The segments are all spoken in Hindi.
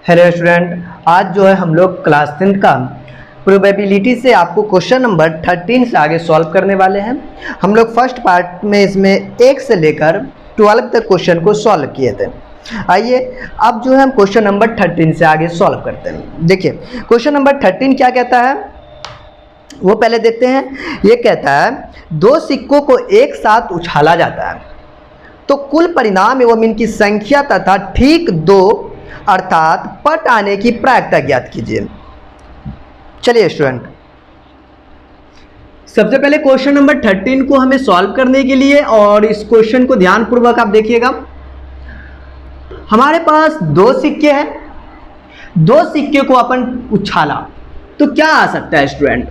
हेलो स्टूडेंट, आज जो है हम लोग क्लास 10 का प्रोबेबिलिटी से आपको क्वेश्चन नंबर 13 से आगे सॉल्व करने वाले हैं। हम लोग फर्स्ट पार्ट में इसमें 1 से लेकर 12 तक क्वेश्चन को सॉल्व किए थे। आइए अब जो है हम क्वेश्चन नंबर 13 से आगे सॉल्व करते हैं। देखिए क्वेश्चन नंबर 13 क्या कहता है वो पहले देखते हैं। ये कहता है दो सिक्कों को एक साथ उछाला जाता है तो कुल परिणाम एवं इनकी संख्या तथा ठीक दो अर्थात पट आने की प्रायिकता ज्ञात कीजिए। चलिए स्टूडेंट, सबसे पहले क्वेश्चन नंबर 13 को हमें सॉल्व करने के लिए, और इस क्वेश्चन को ध्यानपूर्वक आप देखिएगा। हमारे पास दो सिक्के हैं, दो सिक्के को अपन उछाला तो क्या आ सकता है स्टूडेंट?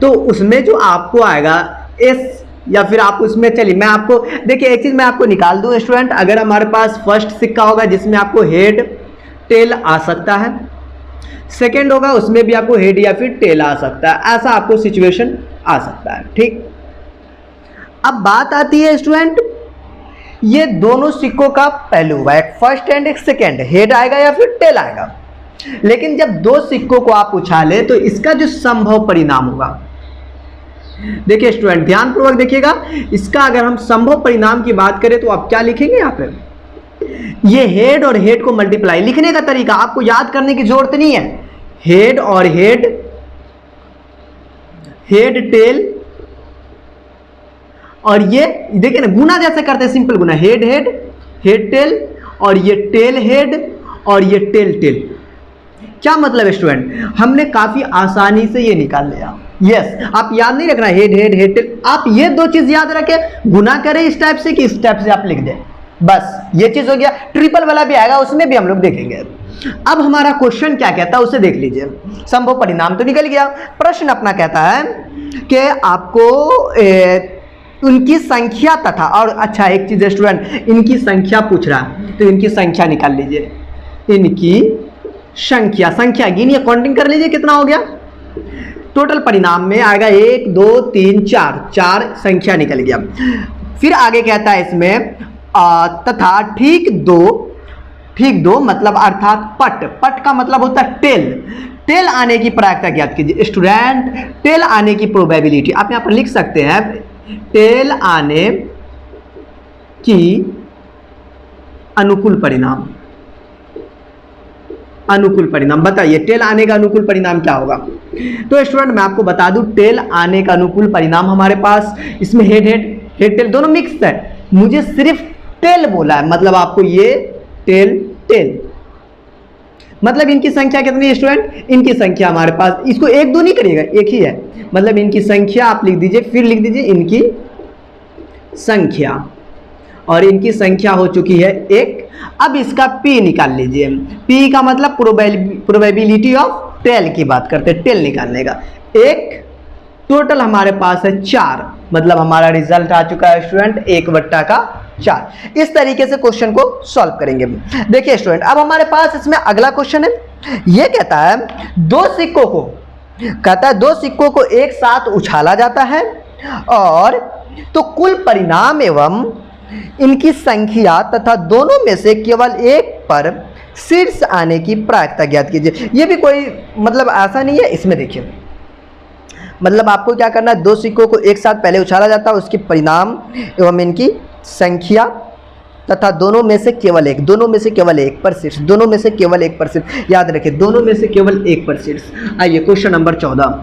तो उसमें जो आपको आएगा एस, या फिर आप उसमें, चलिए मैं आपको देखिए एक चीज मैं आपको निकाल दूं स्टूडेंट। अगर हमारे पास फर्स्ट सिक्का होगा जिसमें आपको हेड टेल आ सकता है, सेकंड होगा उसमें भी आपको हेड या फिर टेल आ सकता है, ऐसा आपको सिचुएशन आ सकता है। ठीक, अब बात आती है स्टूडेंट, ये दोनों सिक्कों का पहलू हुआ, एक फर्स्ट एंड एक सेकंड, हेड आएगा या फिर टेल आएगा। लेकिन जब दो सिक्कों को आप उछाले तो इसका जो संभव परिणाम होगा, देखिए स्टूडेंट ध्यानपूर्वक देखिएगा, इसका अगर हम संभव परिणाम की बात करें तो आप क्या लिखेंगे यहाँ पे? ये हेड और हेड को मल्टीप्लाई, लिखने का तरीका आपको याद करने की जरूरत नहीं है। हेड और हेड, हेड टेल, और ये देखिए ना गुना जैसे करते हैं, सिंपल गुना, हेड हेड हेड टेल, और ये टेल हेड और ये टेल टेल। क्या मतलब है स्टूडेंट? हमने काफी आसानी से ये निकाल लिया। यस, आप याद नहीं रखना हेड हेड हेड टेल, आप ये दो चीज याद रखें, गुना करें इस टाइप से कि इस टाइप से आप लिख दें, बस ये चीज हो गया। ट्रिपल वाला भी आएगा, उसमें भी हम लोग देखेंगे। अब हमारा क्वेश्चन क्या कहता है उसे देख लीजिए। संभव परिणाम तो निकल गया, प्रश्न अपना कहता है कि आपको उनकी संख्या तथा, और अच्छा एक चीज स्टूडेंट, इनकी संख्या पूछ रहा है तो इनकी संख्या निकाल लीजिए। इनकी संख्या गिनिए, काउंटिंग कर लीजिए कितना हो गया। टोटल परिणाम में आएगा 1 2 3 4, 4 संख्या निकल गया। फिर आगे कहता है इसमें तथा ठीक दो मतलब अर्थात पट का मतलब होता है टेल आने की प्रायिकता ज्ञात कीजिए। स्टूडेंट टेल आने की प्रोबेबिलिटी आप यहां पर लिख सकते हैं, टेल आने की अनुकूल परिणाम बताइए, टेल आने का अनुकूल परिणाम क्या होगा? तो स्टूडेंट मैं आपको बता दूं, टेल आने का अनुकूल परिणाम हमारे पास इसमें हेड टेल दोनों मिक्स है। मुझे सिर्फ टेल बोला है, मतलब आपको ये टेल मतलब इनकी संख्या कितनी है स्टूडेंट? इनकी संख्या हमारे पास, इसको एक दो नहीं करिएगा, एक ही है, मतलब इनकी संख्या आप लिख दीजिए, फिर लिख दीजिए इनकी संख्या, और इनकी संख्या हो चुकी है 1। अब इसका P निकाल लीजिए। P का मतलब प्रोबेबिलिटी ऑफ टेल की बात करते हैं, टेल निकालने का। 1 टोटल हमारे पास है 4, मतलब हमारा रिजल्ट आ चुका है स्टूडेंट 1/4। इस तरीके से क्वेश्चन को सॉल्व करेंगे। देखिए स्टूडेंट, अब हमारे पास इसमें अगला क्वेश्चन है। यह कहता है दो सिक्कों को एक साथ उछाला जाता है और तो कुल परिणाम एवं इनकी संख्या तथा दोनों में से केवल एक पर शीर्ष आने की प्रायिकता ज्ञात कीजिए। यह भी कोई मतलब ऐसा नहीं है, इसमें देखिए मतलब आपको क्या करना है, दो सिक्कों को एक साथ पहले उछाला जाता है, उसके परिणाम एवं इनकी संख्या तथा दोनों में से केवल एक पर शीर्ष, दोनों में से केवल एक पर शीर्ष, याद रखें दोनों में से केवल एक पर शीर्ष। आइए क्वेश्चन नंबर 14,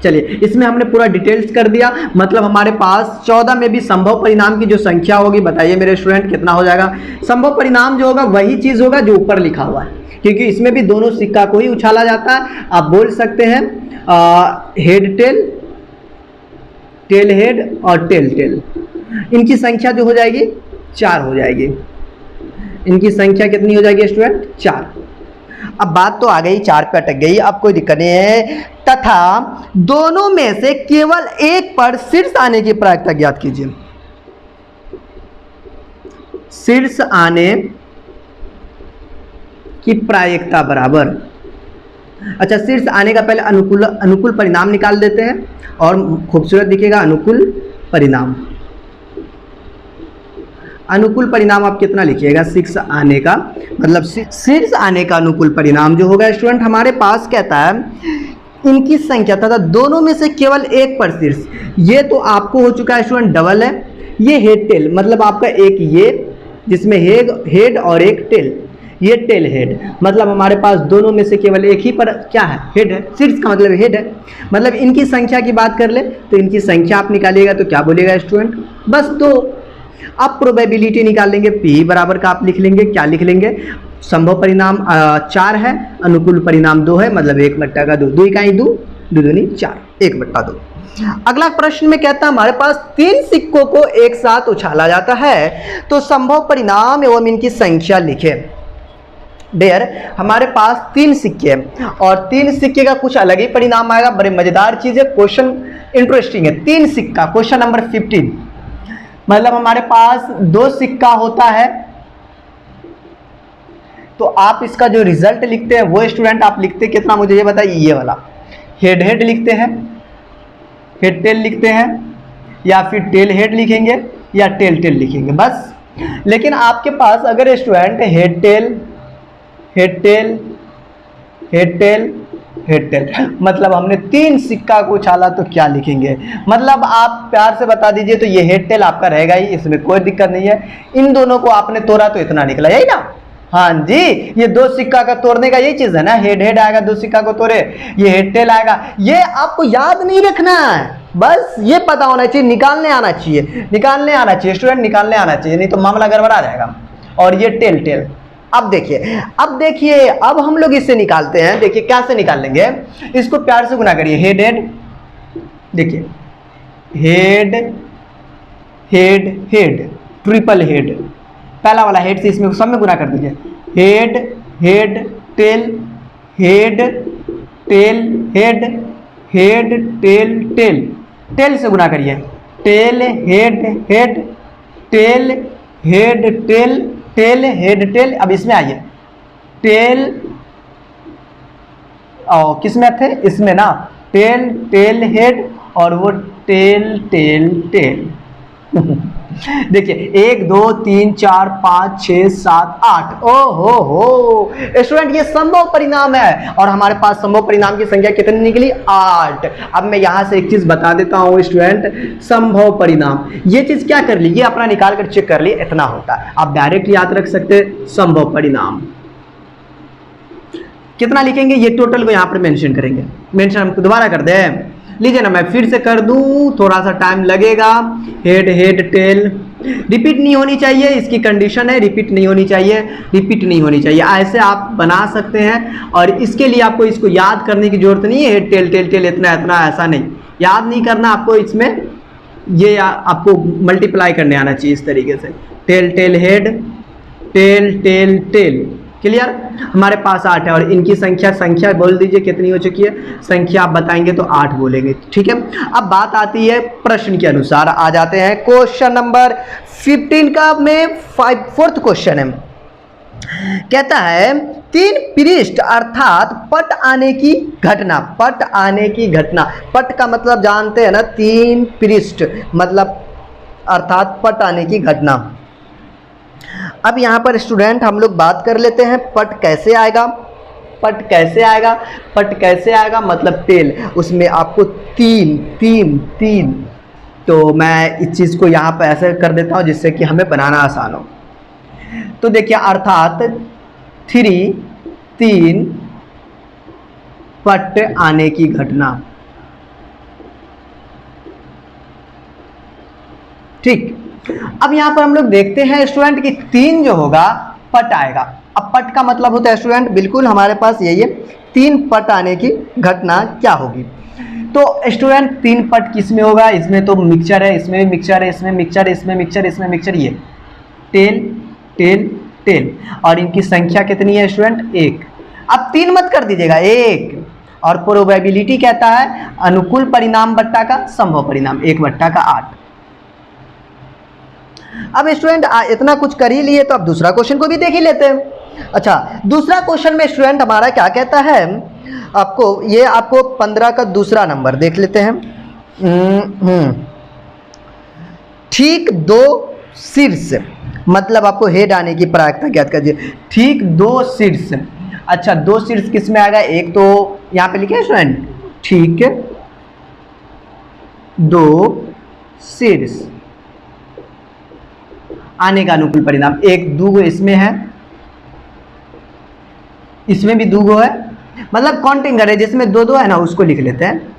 चलिए इसमें हमने पूरा डिटेल्स कर दिया, मतलब हमारे पास 14 में भी संभव परिणाम की जो संख्या होगी, बताइए मेरे स्टूडेंट कितना हो जाएगा? संभव परिणाम जो होगा वही चीज होगा जो ऊपर लिखा हुआ है, क्योंकि इसमें भी दोनों सिक्का को ही उछाला जाता है। आप बोल सकते हैं हेड टेल हेड और टेल। इनकी संख्या जो हो जाएगी 4 हो जाएगी। इनकी संख्या कितनी हो जाएगी स्टूडेंट? 4। अब बात तो आ गई 4 पे अटक गई, अब कोई दिक्कत नहीं है। तथा दोनों में से केवल एक पर शीर्ष आने की प्रायिकता ज्ञात कीजिए। शीर्ष आने की प्रायिकता बराबर, अच्छा शीर्ष आने का पहले अनुकूल परिणाम निकाल देते हैं, और खूबसूरत दिखेगा अनुकूल परिणाम। अनुकूल परिणाम आप कितना लिखिएगा 6 आने का, मतलब 6 आने का अनुकूल परिणाम जो होगा स्टूडेंट हमारे पास कहता है इनकी संख्या तथा दोनों में से केवल एक पर शीर्ष। ये तो आपको हो चुका है स्टूडेंट डबल है, ये हेड टेल मतलब आपका एक ये जिसमें हेड और एक टेल, ये टेल हेड मतलब हमारे पास दोनों में से केवल एक ही पर क्या है हेड है, शीर्ष का मतलब हेड है। मतलब इनकी संख्या की बात कर ले तो इनकी संख्या आप निकालिएगा तो क्या बोलेगा स्टूडेंट, बस तो आप प्रोबेबिलिटी निकाल लेंगे, पी बराबर का आप लिख लेंगे, क्या लिख लेंगे, संभव परिणाम 4 है, अनुकूल परिणाम 2 है, मतलब 1/2, 2 इकाई 2, 2 दूनी 4, 1/2। अगला प्रश्न में कहता है हमारे पास 3 सिक्कों को एक साथ उछाला जाता है तो संभव परिणाम एवं इनकी संख्या लिखें। डेयर हमारे पास 3 सिक्के हैं और 3 सिक्के का कुछ अलग ही परिणाम आएगा, बड़े मजेदार चीज है, क्वेश्चन इंटरेस्टिंग है। 3 सिक्का, क्वेश्चन नंबर 15, मतलब हमारे पास 2 सिक्का होता है तो आप इसका जो रिजल्ट लिखते हैं वो स्टूडेंट आप लिखते कितना मुझे ये बताइए, ये वाला हेड हेड लिखते हैं, हेड टेल लिखते हैं, या फिर टेल हेड लिखेंगे या टेल टेल लिखेंगे बस। लेकिन आपके पास अगर student head tail head tail head tail head tell मतलब हमने 3 सिक्का को उछाला तो क्या लिखेंगे, मतलब आप प्यार से बता दीजिए तो ये हेड टेल आपका रहेगा ही, इसमें कोई दिक्कत नहीं है। इन दोनों को आपने तोड़ा तो इतना निकला, यही ना, हाँ जी, ये 2 सिक्का का तोड़ने का यही चीज है ना, हेड हेड आएगा 2 सिक्का को तोड़े, ये हेड टेल आएगा। ये आपको याद नहीं रखना है, बस ये पता होना चाहिए, निकालने आना चाहिए, निकालने आना चाहिए स्टूडेंट, निकालने आना चाहिए, नहीं तो मामला गड़बड़ा जाएगा। और ये टेल टेल अब देखिए अब हम लोग इससे निकालते हैं, देखिए कैसे निकाल लेंगे, इसको प्यार से गुना करिए, हेड हेड, देखिए head head head triple head, पहला वाला हेड से इसमें सब में गुना कर दीजिए, head head tail head tail head head tail tail, tail से गुना करिए, tail head head tail head tail tail head tail. अब इसमें आइए, टेल और किसमें थे, इसमें ना, टेल टेल हेड और वो टेल टेल टेल देखिए 1 2 3 4 5 6 7 8, ओ हो स्टूडेंट ये संभव परिणाम है और हमारे पास संभव परिणाम की संख्या कितनी निकली 8। अब मैं यहां से एक चीज बता देता हूं स्टूडेंट, संभव परिणाम ये चीज क्या कर ली, ये अपना निकाल कर चेक कर ली, इतना होता है, आप डायरेक्ट याद रख सकते संभव परिणाम कितना लिखेंगे, ये टोटल को यहां पर मेंशन करेंगे, मेंशन हम दोबारा कर दें, लीजिए ना मैं फिर से कर दूं, थोड़ा सा टाइम लगेगा, हेड हेड टेल, रिपीट नहीं होनी चाहिए, इसकी कंडीशन है रिपीट नहीं होनी चाहिए, रिपीट नहीं होनी चाहिए, ऐसे आप बना सकते हैं। और इसके लिए आपको इसको याद करने की जरूरत नहीं है, हेड टेल टेल टेल इतना इतना ऐसा नहीं याद नहीं करना आपको, इसमें ये आपको मल्टीप्लाई करने आना चाहिए इस तरीके से, tail tail head tail tail tail, clear. हमारे पास 8 है और इनकी संख्या बोल दीजिए कितनी हो चुकी है, संख्या आप बताएंगे तो 8 बोलेंगे, ठीक है। अब बात आती है प्रश्न के अनुसार, आ जाते हैं क्वेश्चन नंबर 15 का में 4th क्वेश्चन है, कहता है 3 पृष्ठ अर्थात पट आने की घटना, पट आने की घटना, पट का मतलब जानते हैं ना, 3 पृष्ठ मतलब अर्थात पट आने की घटना। अब यहाँ पर स्टूडेंट हम लोग बात कर लेते हैं पट कैसे आएगा, पट कैसे आएगा, पट कैसे आएगा मतलब टेल, उसमें आपको 3, तो मैं इस चीज़ को यहाँ पर ऐसे कर देता हूँ जिससे कि हमें बनाना आसान हो। तो देखिए अर्थात 3 पट आने की घटना, ठीक। अब यहां पर हम लोग देखते हैं स्टूडेंट कि 3 जो होगा पट आएगा। अब पट का मतलब होता है स्टूडेंट, बिल्कुल हमारे पास यही है, 3 पट आने की घटना क्या होगी। तो स्टूडेंट 3 पट किस में होगा, इसमें तो मिक्सचर है, इसमें भी मिक्सचर है, इसमें मिक्सचर है, इसमें मिक्सचर, इसमें मिक्सचर, ये टेल टेल टेल, और इनकी संख्या कितनी है स्टूडेंट 1। अब 3 मत कर दीजिएगा 1, और प्रोबेबिलिटी कहता है अनुकूल परिणाम बट्टा का संभव परिणाम 1/8। अब स्टूडेंट इतना कुछ कर ही लिए तो अब दूसरा क्वेश्चन को भी देख ही लेते हैं। अच्छा, दूसरा क्वेश्चन में स्टूडेंट हमारा क्या कहता है, आपको 15 का दूसरा नंबर देख लेते हैं। ठीक 2 शीर्ष, मतलब आपको हेड आने की प्रायिकता ज्ञात कीजिए। ठीक, 2 शीर्ष। अच्छा, 2 शीर्ष किस में आएगा? एक तो यहाँ पे लिखे स्टूडेंट, ठीक है, 2 शीर्ष आने का अनुकूल परिणाम। एक दूगो इसमें है, इसमें भी दूगो है, मतलब काउंटिंग करें जिसमें 2 2 है ना उसको लिख लेते हैं।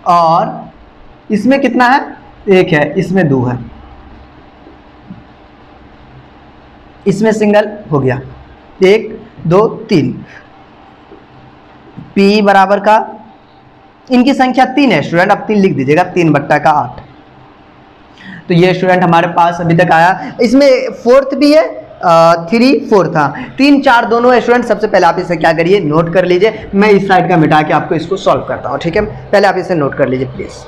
और इसमें कितना है? 1 है, इसमें 2 है, इसमें सिंगल हो गया। 1 2 3, P बराबर का, इनकी संख्या 3 है स्टूडेंट, अब 3 लिख दीजिएगा, 3/8। तो ये स्टूडेंट हमारे पास अभी तक आया। इसमें 4th भी है, 3 4 था, 3 4 दोनों है स्टूडेंट। सबसे पहले आप इसे क्या करिए, नोट कर लीजिए। मैं इस साइड का मिटा के आपको इसको सॉल्व करता हूँ, ठीक है? पहले आप इसे नोट कर लीजिए प्लीज।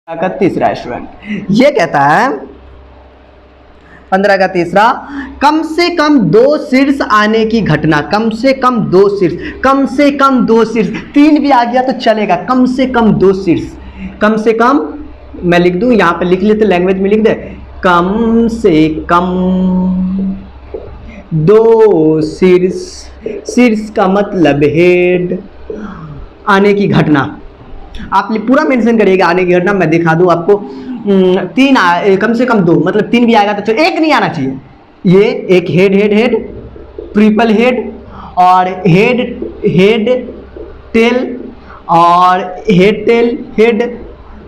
का तीसरा स्टूडेंट ये कहता है 15 का तीसरा, कम से कम 2 शीर्ष आने की घटना। कम से कम 2 शीर्ष, कम से कम 2 शीर्ष, 3 भी आ गया तो चलेगा, कम से कम 2 शीर्ष। कम से कम मैं लिख दूं, यहां पे लिख लेते, लैंग्वेज में लिख दे, कम से कम 2 शीर्ष। शीर्ष का मतलब हेड आने की घटना। आप पूरा मेंशन करिएगा आने की घटना, मैं दिखा दूं आपको। 3 कम से कम 2, मतलब 3 भी आएगा तो 1 नहीं आना चाहिए। ये एक head head head, triple head, और हेड हेड टेल, और हेड टेल हेड।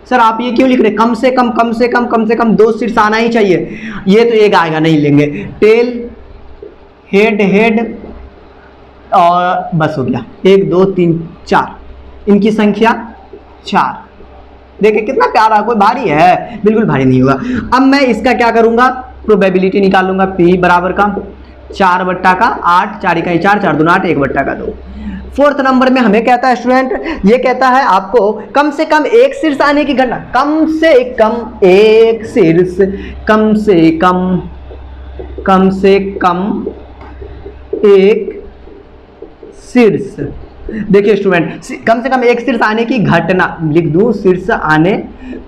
सर आप ये क्यों लिख रहे? कम से कम कम से कम कम से कम 2 शीर्ष आना ही चाहिए। ये तो 1 आएगा, नहीं लेंगे। टेल हेड हेड, और बस हो गया। 1 2 3 4, इनकी संख्या 4। देखिए कितना प्यारा, कोई भारी है? बिल्कुल भारी नहीं होगा। अब मैं इसका क्या करूंगा, प्रोबेबिलिटी निकालूंगा। P बराबर का 4/8, 4 इकाई 4, 4 दूना 8, 1/2। 4th नंबर में हमें कहता है स्टूडेंट, ये कहता है आपको कम से कम 1 शीर्ष आने की घटना। कम से कम 1 शीर्ष, कम से कम 1 शीर्ष। देखिए स्टूडेंट, कम से कम 1 शीर्ष आने की घटना लिख दूं, शीर्ष आने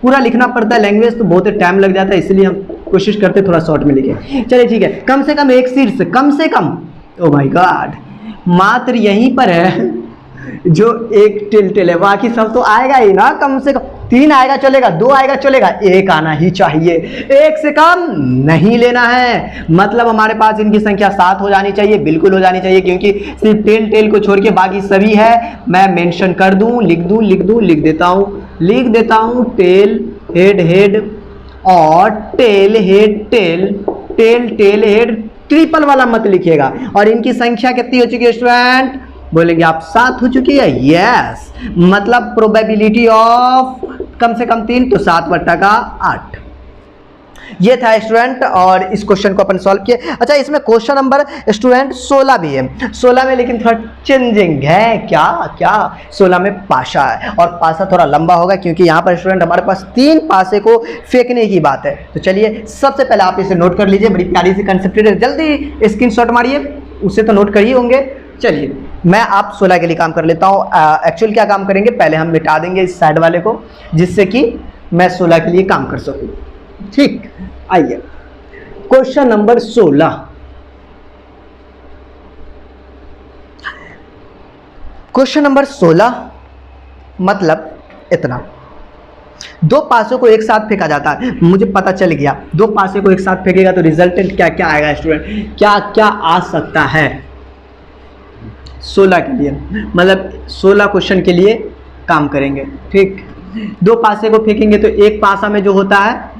पूरा लिखना पड़ता है, लैंग्वेज तो बहुत टाइम लग जाता है, इसलिए हम कोशिश करते थोड़ा शॉर्ट में लिखें। चलिए ठीक है, कम से कम 1 शीर्ष, कम से कम, ओ माय गॉड, मात्र यहीं पर है जो एक टिल है, बाकी सब तो आएगा ही ना। कम से कम 3 आएगा चलेगा, 2 आएगा चलेगा, 1 आना ही चाहिए। 1 से कम नहीं लेना है, मतलब हमारे पास इनकी संख्या 7 हो जानी चाहिए, बिल्कुल हो जानी चाहिए, क्योंकि सिर्फ टेल को छोड़ के बाकी सभी है। मैं मेंशन कर दूं, लिख देता हूं टेल हेड हेड, और tell head tail head, triple वाला मत लिखिएगा। और इनकी संख्या कितनी हो चुकी है स्टूडेंट? बोलेंगे आप 7 हो चुकी है। यस, मतलब प्रोबेबिलिटी ऑफ कम से कम 3, तो 7/8 ये था स्टूडेंट। और इस क्वेश्चन को अपन सॉल्व किए। अच्छा, इसमें क्वेश्चन नंबर स्टूडेंट 16 भी है। 16 में लेकिन थोड़ा चेंजिंग है। क्या 16 में पासा है, और पासा थोड़ा लंबा होगा, क्योंकि यहाँ पर स्टूडेंट हमारे पास 3 पासे को फेंकने की बात है। तो चलिए सबसे पहले आप इसे नोट कर लीजिए, बड़ी प्यारी सी कंसेप्ट है, जल्दी स्क्रीनशॉट मारिए, उसे तो नोट कर ही होंगे। चलिए मैं आप 16 के लिए काम कर लेता हूँ। एक्चुअल क्या काम करेंगे, पहले हम मिटा देंगे इस साइड वाले को, जिससे कि मैं 16 के लिए काम कर सकूं। ठीक, आइए क्वेश्चन नंबर 16। क्वेश्चन नंबर 16 मतलब इतना, 2 पासों को एक साथ फेंका जाता है। मुझे पता चल गया, 2 पासे को एक साथ फेंकेगा तो रिजल्टेंट क्या क्या आएगा स्टूडेंट, क्या क्या आ सकता है 16 के लिए, मतलब 16 क्वेश्चन के लिए काम करेंगे। ठीक, 2 पासे को फेंकेंगे तो एक पासा में जो होता है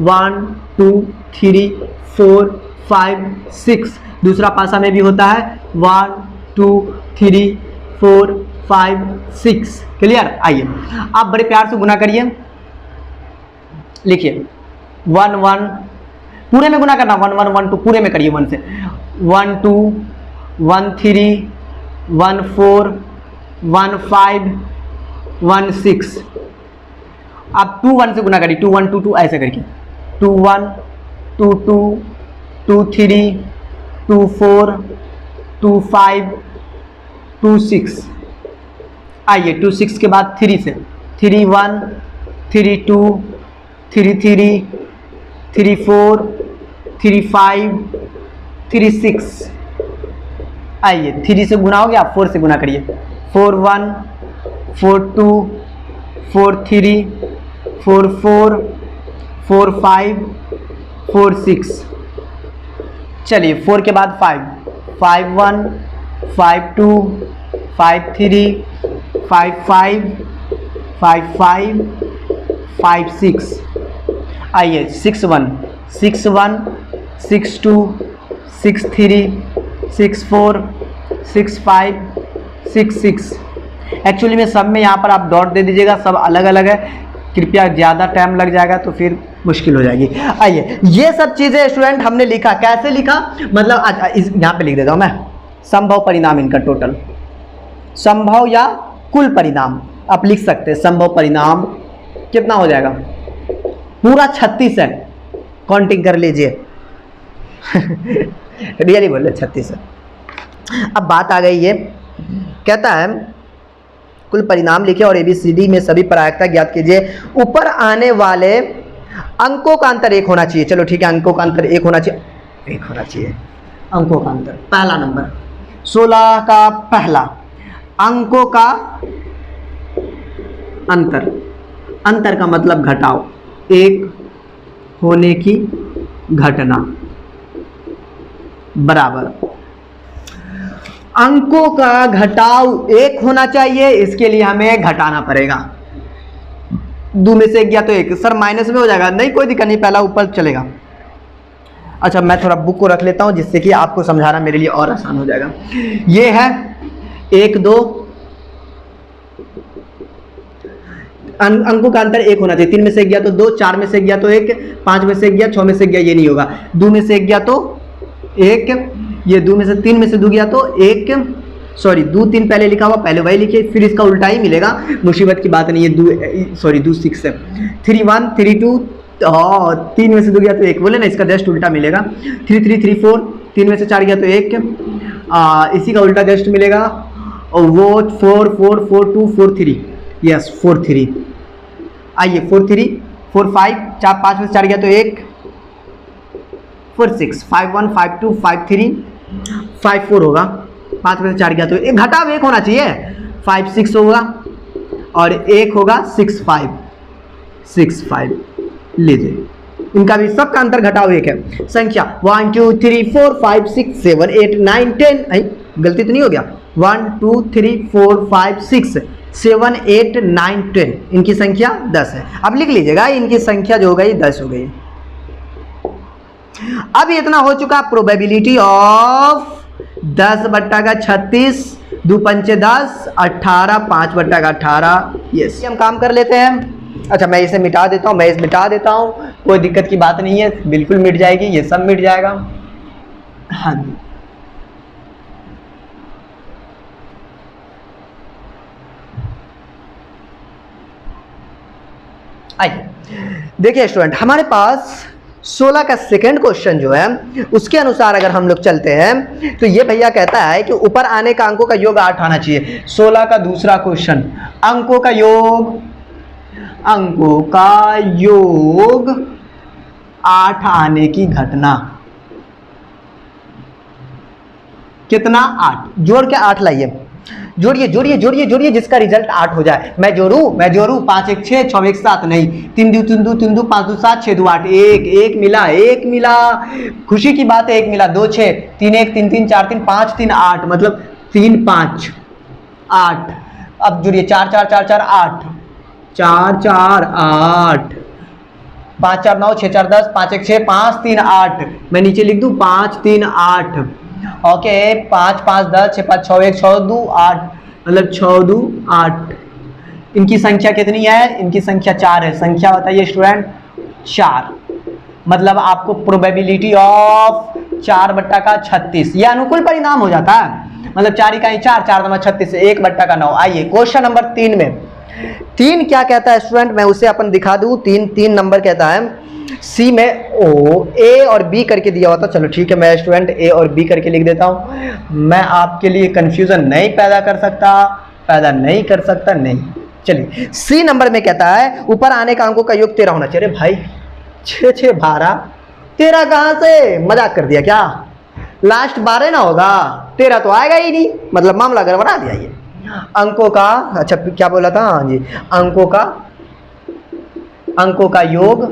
1 2 3 4 5 6, दूसरा पासा में भी होता है 1 2 3 4 5 6। क्लियर? आइए आप बड़े प्यार से गुना करिए, लिखिए 1 1, पूरे में गुना करना, 1 1 1 2 पूरे में करिए 1 से, 1 2 1 3 1 4 1 5 1 6। आप 2 1 से गुना करिए, 2 1 2 2 ऐसे करके, 2 1 2 2 2 3 2 4 2 5 2 6। आइए 2 6 के बाद 3 से, 3 1 32, 33, 34, 35, 36। आइए 3 से गुना हो गया, 4 से गुना करिए। 41, 42, 43, 44, 45, 46। चलिए 4 के बाद 5, 51, 52, 53, 55, 55, 56। आइए 61, 61, 62, 63, 64, 65, 66। एक्चुअली में सब में यहाँ पर आप डॉट दे दीजिएगा, सब अलग अलग है, कृपया ज़्यादा टाइम लग जाएगा तो फिर मुश्किल हो जाएगी। आइए ये सब चीज़ें स्टूडेंट हमने लिखा, कैसे लिखा मतलब इस यहाँ पे लिख देता हूँ मैं, संभव परिणाम इनका टोटल, संभव या कुल परिणाम आप लिख सकते हैं। संभव परिणाम कितना हो जाएगा, पूरा 36 है, काउंटिंग कर लीजिए। रियली बोल रहे 36 है। अब बात आ गई, ये कहता है कुल परिणाम लिखे और ABCD में सभी प्रायिकता ज्ञात कीजिए। ऊपर आने वाले अंकों का अंतर 1 होना चाहिए। चलो ठीक है, अंकों का अंतर 1 होना चाहिए, 1 होना चाहिए अंकों का अंतर। पहला नंबर 16 का पहला अंकों का अंतर, अंतर का मतलब घटाव, 1 होने की घटना बराबर अंकों का घटाव 1 होना चाहिए, इसके लिए हमें घटाना पड़ेगा। 2 में से 1 गया तो 1, सर माइनस में हो जाएगा, नहीं कोई दिक्कत नहीं, पहला ऊपर चलेगा। अच्छा मैं थोड़ा बुक को रख लेता हूं जिससे कि आपको समझाना मेरे लिए और आसान हो जाएगा। ये है 1 2, अंकों का अंतर 1 होना चाहिए। 3 में से 1 गया तो 2, 4 में से 1 गया तो 1, 5 में से 1 गया, 6 में से 1 गया, ये नहीं होगा। 2 में से 1 गया तो 1, ये 2 में से 3 में से 2 गया तो 1, सॉरी 2 3 पहले लिखा हुआ, पहले वही लिखिए, फिर इसका उल्टा ही मिलेगा, मुसीबत की बात नहीं है। 2 6 है, 3 1 3 2, 3 में से 2 गया तो 1, बोले ना इसका जस्ट उल्टा मिलेगा। 3 3 3 4, 3 में से 4 गया तो 1, इसी का उल्टा जस्ट मिलेगा, और वो 4 4 4 2 4 3, यस 4 3। आइए 4 3 4 5, 5 में से 4 गया तो 1, 4 6 5 1 5 2 5 3 5 4 होगा, 5 में से 4 गया तो एक घटाव 1 होना चाहिए, 5 6 होगा और 1 होगा 6 5 6 5। लीजिए इनका भी सबका अंतर घटाव 1 है। संख्या 1 2 3 4 5 6 7 8 9 10, गलती तो नहीं हो गया, 1 2 3 4 5 6 7 8 9 10, इनकी संख्या 10 है। अब लिख लीजिएगा इनकी संख्या जो हो गई 10 हो गई। अब इतना हो चुका, प्रोबेबिलिटी ऑफ 10 बट्टा का 36, 2 पंचे 10, 18, 5 बट्टा का 18। यस हम काम कर लेते हैं। अच्छा मैं इसे मिटा देता हूँ, मैं इसे मिटा देता हूँ, कोई दिक्कत की बात नहीं है, बिल्कुल मिट जाएगी, ये सब मिट जाएगा। हाँ जी आइए देखिए स्टूडेंट, हमारे पास 16 का सेकंड क्वेश्चन जो है उसके अनुसार अगर हम लोग चलते हैं तो ये भैया कहता है कि ऊपर आने का अंकों का योग 8 आना चाहिए। 16 का दूसरा क्वेश्चन, अंकों का योग, अंकों का योग 8 आने की घटना, कितना 8, जोड़ के 8 लाइए, जोड़िए जोड़िए जोड़िए जोड़िए जिसका रिजल्ट 8 हो जाए। मैं जोड़ू 5 1 6 6 1 7, नहीं 3 2 3 2 3 2 5 2 7 6 2 8, 1 मिला, 1 मिला, खुशी की बात है, 1 मिला, 2 6 3 1 3 3 4 3 5 3 8, मतलब 3 5 8। अब जोड़िए 4 4 4 4 8, 4 4 8, 5 4 9 6 4 10, 5 1 6 5 3 8, मैं नीचे लिख दूं 5 3 8, ओके 5 5 10 6 5 6 1 6 2 8, मतलब 6 2 8। इनकी संख्या कितनी है? इनकी संख्या 4 है। संख्या बताइए स्टूडेंट, 4, मतलब आपको प्रोबेबिलिटी ऑफ 4 बट्टा का 36, यह अनुकूल परिणाम हो जाता है, मतलब 4 इकाई 4 4 नंबर 36 1 बट्टा का 9। आइए क्वेश्चन नंबर 3 में, 3 क्या कहता है स्टूडेंट, मैं उसे अपन दिखा दूं। 3 नंबर कहता है सी में ओ ए और बी करके दिया हुआ था। चलो ठीक है, मैं स्टूडेंट ए और बी करके लिख देता हूं। मैं आपके लिए कंफ्यूजन नहीं पैदा कर सकता, नहीं चलिए सी नंबर में कहता है ऊपर आने का अंकों का योग 13 होना चाहिए। अरे भाई 6 6 12, 13 कहाँ से, मजाक कर दिया क्या? लास्ट 12 ना होगा, 13 तो आएगा ही नहीं, मतलब मामला गड़बड़ा दिया ये। अंकों का, अच्छा क्या बोला था, हाँ जी, अंकों का योग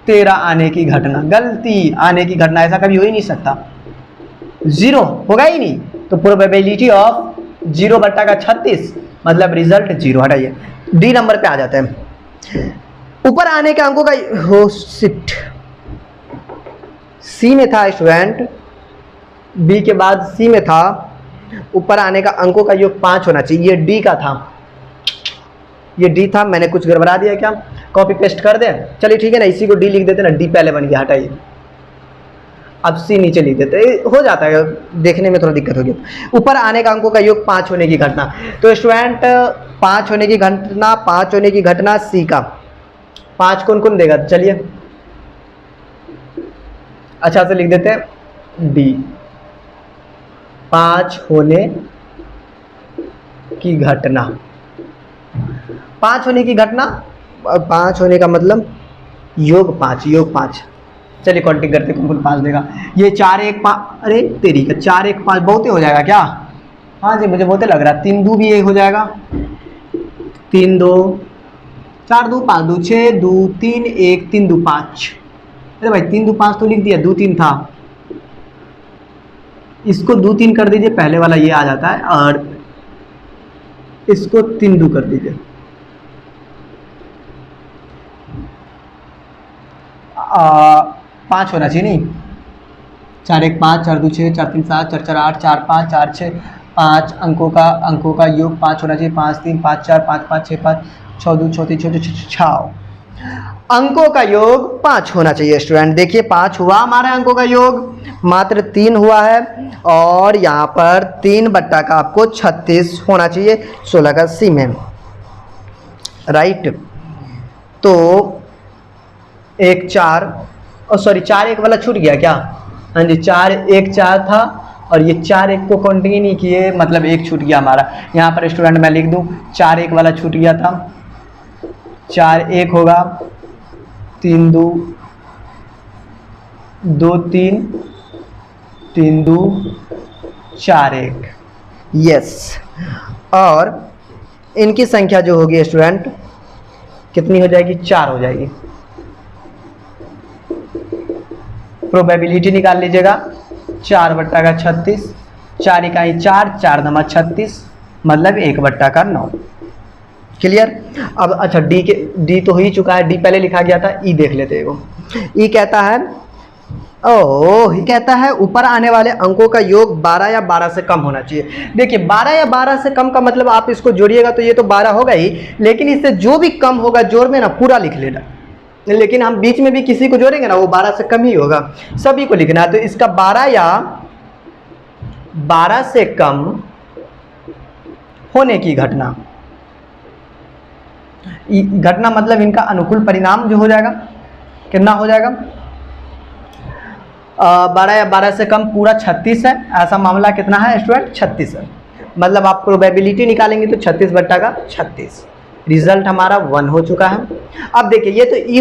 13 आने की घटना, गलती, आने की घटना ऐसा कभी हो ही नहीं सकता, 0 होगा ही नहीं। तो प्रोबेबिलिटी ऑफ 0 बट्टा का 36, मतलब रिजल्ट 0। हटाइए, डी नंबर पे आ जाते हैं। ऊपर आने के अंकों का हो शिट, सी में था स्टूडेंट, बी के बाद सी में था, ऊपर आने का अंकों का योग 5 होना चाहिए, ये डी का था, ये डी था, मैंने कुछ गड़बड़ा दिया क्या? कॉपी पेस्ट कर दें, चलिए ठीक है ना, इसी को डी लिख देते ना, डी पहले बन गया, हटाइए। अब सी नीचे लिख देते, हो जाता है, देखने में थोड़ा दिक्कत होगी। ऊपर आने का अंकों का योग 5 होने की घटना, तो स्टूडेंट 5 होने की घटना सी का 5 कौन कौन देगा, चलिए अच्छा से लिख देते हैं, डी 5 होने की घटना, 5 होने की घटना, 5 होने का मतलब योग 5, चलिए काउंटिंग करते कौन कौन 5 देगा। ये 4 1 5, अरे तेरी का 4 1 5 बहुत ही हो जाएगा क्या? हाँ जी मुझे बहुत ही लग रहा है, 3 2 भी ये हो जाएगा, 3 2 4 2 5 2 6 2 3 1 3 2 5, अरे भाई 3 2 5 तो लिख दिया, 2 3 था, इसको 2 3 कर दीजिए, पहले वाला ये आ जाता है, और इसको 3 2 कर दीजिए, 5 होना चाहिए नहीं, 4 1 5 4 2 6 4 3 7 4 4 8 4 5 4 6 5, अंकों का योग 5 होना चाहिए, 5 3 5 4 5 5 6 5 6 2 6 3 6 अंकों का योग 5 होना चाहिए स्टूडेंट। देखिए 5 हुआ हमारे अंकों का योग, मात्र 3 हुआ है, और यहाँ पर 3 बट्टा का आपको 36 होना चाहिए 16 का सी में, राइट। तो 1 4, और सॉरी 4 1 वाला छूट गया क्या? हाँ जी 4 1 4 था, और ये 4 1 को काउंटिंग ही नहीं किए, मतलब 1 छूट गया हमारा। यहाँ पर स्टूडेंट मैं लिख दूँ 4 1 वाला छूट गया था, 4 1 होगा, 3 2 2 3 3 2 4 1, यस। और इनकी संख्या जो होगी स्टूडेंट कितनी हो जाएगी? 4 हो जाएगी। प्रोबेबिलिटी निकाल लीजिएगा, 4 बट्टा का 36, 4 इकाई 4, 4 नमा 36, मतलब 1 बट्टा का 9। क्लियर? अब अच्छा डी तो हो ही चुका है, डी पहले लिखा गया था, ई देख लेते हैं। ई कहता है, ये कहता है ऊपर आने वाले अंकों का योग 12 या 12 से कम होना चाहिए। देखिए 12 या 12 से कम का मतलब आप इसको जोड़िएगा तो ये तो 12 होगा ही, लेकिन इससे जो भी कम होगा जोड़ में ना पूरा लिख लेना, लेकिन हम बीच में भी किसी को जोड़ेंगे ना वो 12 से कम ही होगा, सभी को लिखना है। तो इसका 12 या 12 से कम होने की घटना मतलब इनका अनुकूल परिणाम जो हो जाएगा, कितना हो जाएगा? 12 या 12 से कम पूरा 36 है, ऐसा मामला कितना है स्टूडेंट? 36 है, मतलब आप प्रोबेबिलिटी निकालेंगे तो 36 बट्टा का 36, रिजल्ट हमारा 1 हो चुका है। अब देखिए ये तो ई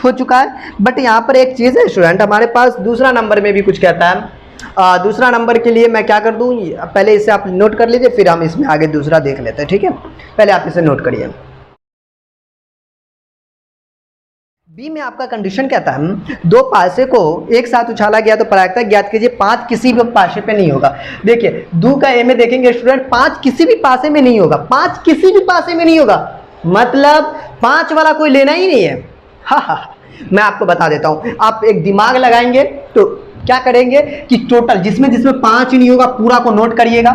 हो चुका है, बट यहाँ पर एक चीज़ है स्टूडेंट, हमारे पास दूसरा नंबर में भी कुछ कहता है। दूसरा नंबर के लिए मैं क्या कर दूँ, पहले इसे आप नोट कर लीजिए, फिर हम इसमें आगे दूसरा देख लेते हैं, ठीक है? पहले आप इसे नोट करिए। बी में आपका कंडीशन कहता है 2 पासे को एक साथ उछाला गया तो प्रायिकता ज्ञात कीजिए, 5 किसी भी पासे पे नहीं होगा। देखिए 2 का ए में देखेंगे स्टूडेंट, 5 किसी भी पासे में नहीं होगा, 5 किसी भी पासे में नहीं होगा, मतलब 5 वाला कोई लेना ही नहीं है। हाँ, मैं आपको बता देता हूँ, आप एक दिमाग लगाएंगे तो क्या करेंगे कि टोटल जिसमें 5 नहीं होगा पूरा को नोट करिएगा।